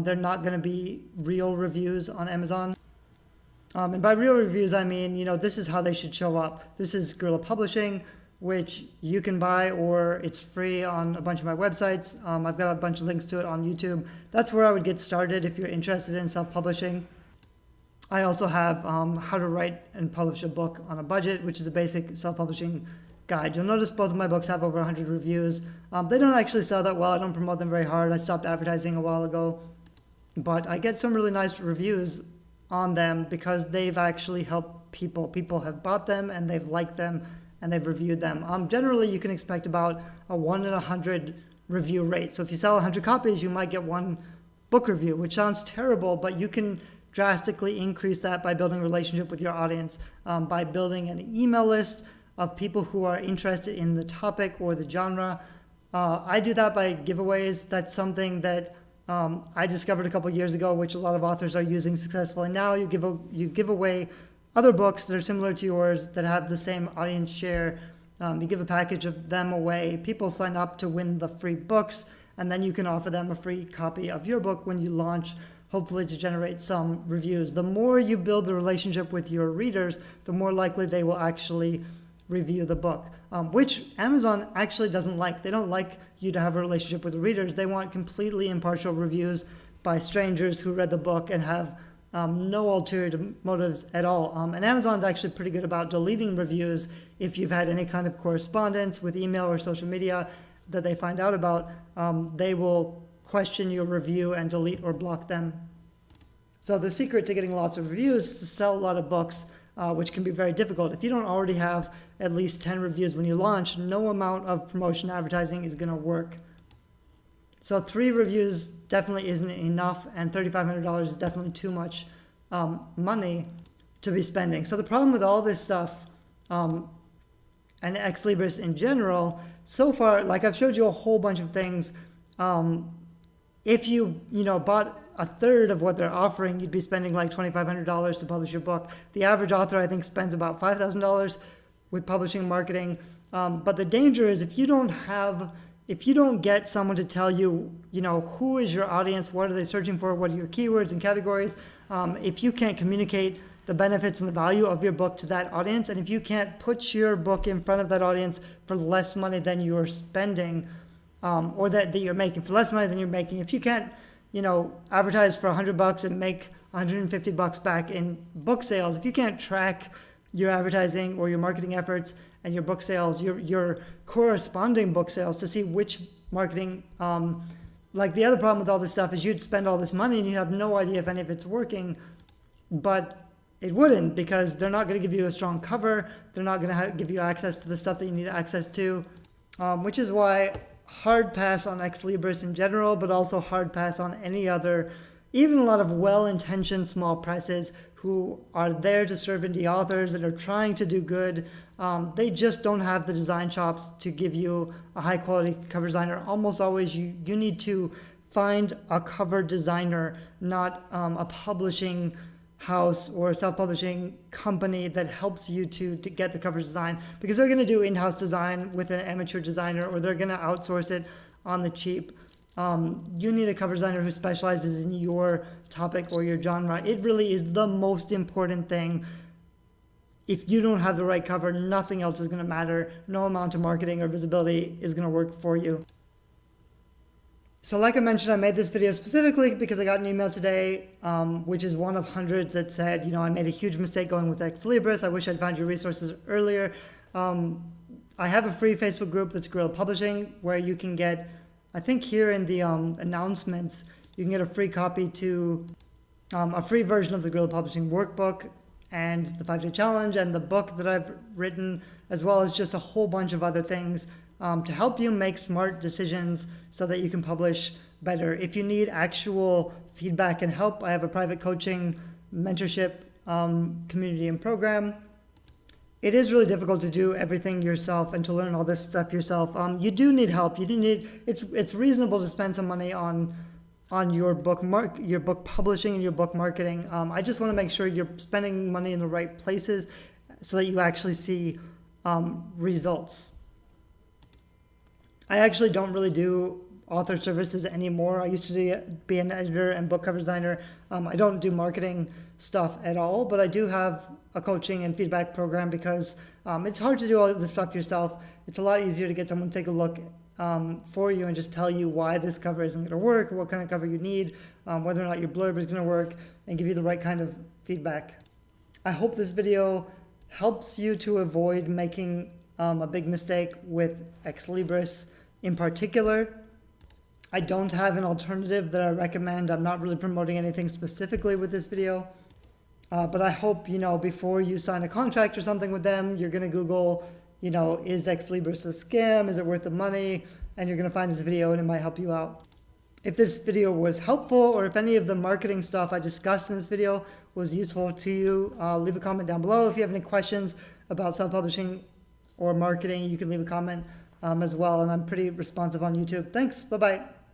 They're not going to be real reviews on Amazon. And by real reviews, I mean, this is how they should show up. This is Guerrilla Publishing, which you can buy, or it's free on a bunch of my websites. I've got a bunch of links to it on YouTube. That's where I would get started if you're interested in self-publishing. I also have how to write and publish a book on a budget, which is a basic self-publishing guide. You'll notice both of my books have over 100 reviews. They don't actually sell that well. I don't promote them very hard. I stopped advertising a while ago, but I get some really nice reviews on them because they've actually helped people. People have bought them and they've liked them and they've reviewed them. Generally, you can expect about a 1 in 100 review rate. So if you sell 100 copies, you might get one book review, which sounds terrible, but you can drastically increase that by building a relationship with your audience, by building an email list of people who are interested in the topic or the genre. I do that by giveaways. That's something that I discovered a couple years ago, which a lot of authors are using successfully now. You give away other books that are similar to yours that have the same audience share. You give a package of them away. People sign up to win the free books, and then you can offer them a free copy of your book when you launch, hopefully to generate some reviews. The more you build the relationship with your readers, the more likely they will actually review the book, which Amazon actually doesn't like. They don't like you to have a relationship with the readers. They want completely impartial reviews by strangers who read the book and have no ulterior motives at all. And Amazon's actually pretty good about deleting reviews if you've had any kind of correspondence with email or social media that they find out about. They will question your review and delete or block them. So the secret to getting lots of reviews is to sell a lot of books, which can be very difficult. If you don't already have at least 10 reviews when you launch, no amount of promotion advertising is going to work. So 3 reviews definitely isn't enough, and $3,500 is definitely too much money to be spending. So the problem with all this stuff and Xlibris in general, so far, like I've showed you a whole bunch of things. If you bought a third of what they're offering, you'd be spending like $2,500 to publish your book. The average author, I think, spends about $5,000 with publishing and marketing. But the danger is if you don't get someone to tell you, who is your audience, what are they searching for, what are your keywords and categories, if you can't communicate the benefits and the value of your book to that audience, and if you can't put your book in front of that audience for less money than you're spending, or that you're making for less money than you're making, if you can't, advertise for $100 and make $150 back in book sales, if you can't track your advertising or your marketing efforts and your book sales, your corresponding book sales to see which marketing, like the other problem with all this stuff is you'd spend all this money and you have no idea if any of it's working, but it wouldn't, because they're not going to give you a strong cover. They're not going to give you access to the stuff that you need access to, which is why hard pass on Xlibris in general, but also hard pass on any other, even a lot of well-intentioned small presses who are there to serve indie authors and are trying to do good. They just don't have the design chops to give you a high-quality cover designer. Almost always you need to find a cover designer, not a publishing house or a self-publishing company that helps you to get the cover design, because they're going to do in-house design with an amateur designer, or they're going to outsource it on the cheap. You need a cover designer who specializes in your topic or your genre. It really is the most important thing. If you don't have the right cover, nothing else is going to matter. No amount of marketing or visibility is going to work for you. So like I mentioned, I made this video specifically because I got an email today, which is one of hundreds, that said, I made a huge mistake going with Xlibris. I wish I'd found your resources earlier. I have a free Facebook group that's Guerrilla Publishing, where you can get, I think here in the announcements, you can get a free copy to a free version of the Guerrilla Publishing workbook and the 5-day challenge and the book that I've written, as well as just a whole bunch of other things to help you make smart decisions so that you can publish better. If you need actual feedback and help, I have a private coaching, mentorship community and program. It is really difficult to do everything yourself and to learn all this stuff yourself. You do need help. You do need. It's reasonable to spend some money on your book publishing and your book marketing. I just want to make sure you're spending money in the right places so that you actually see results. I actually don't really do author services anymore. I used to be an editor and book cover designer. I don't do marketing stuff at all, but I do have a coaching and feedback program because it's hard to do all this stuff yourself. It's a lot easier to get someone to take a look for you and just tell you why this cover isn't going to work, what kind of cover you need, whether or not your blurb is going to work, and give you the right kind of feedback. I hope this video helps you to avoid making a big mistake with Xlibris in particular. I don't have an alternative that I recommend. I'm not really promoting anything specifically with this video. But I hope, before you sign a contract or something with them, you're going to Google, is Xlibris a scam? Is it worth the money? And you're going to find this video and it might help you out. If this video was helpful, or if any of the marketing stuff I discussed in this video was useful to you, leave a comment down below. If you have any questions about self-publishing or marketing, you can leave a comment as well. And I'm pretty responsive on YouTube. Thanks. Bye-bye.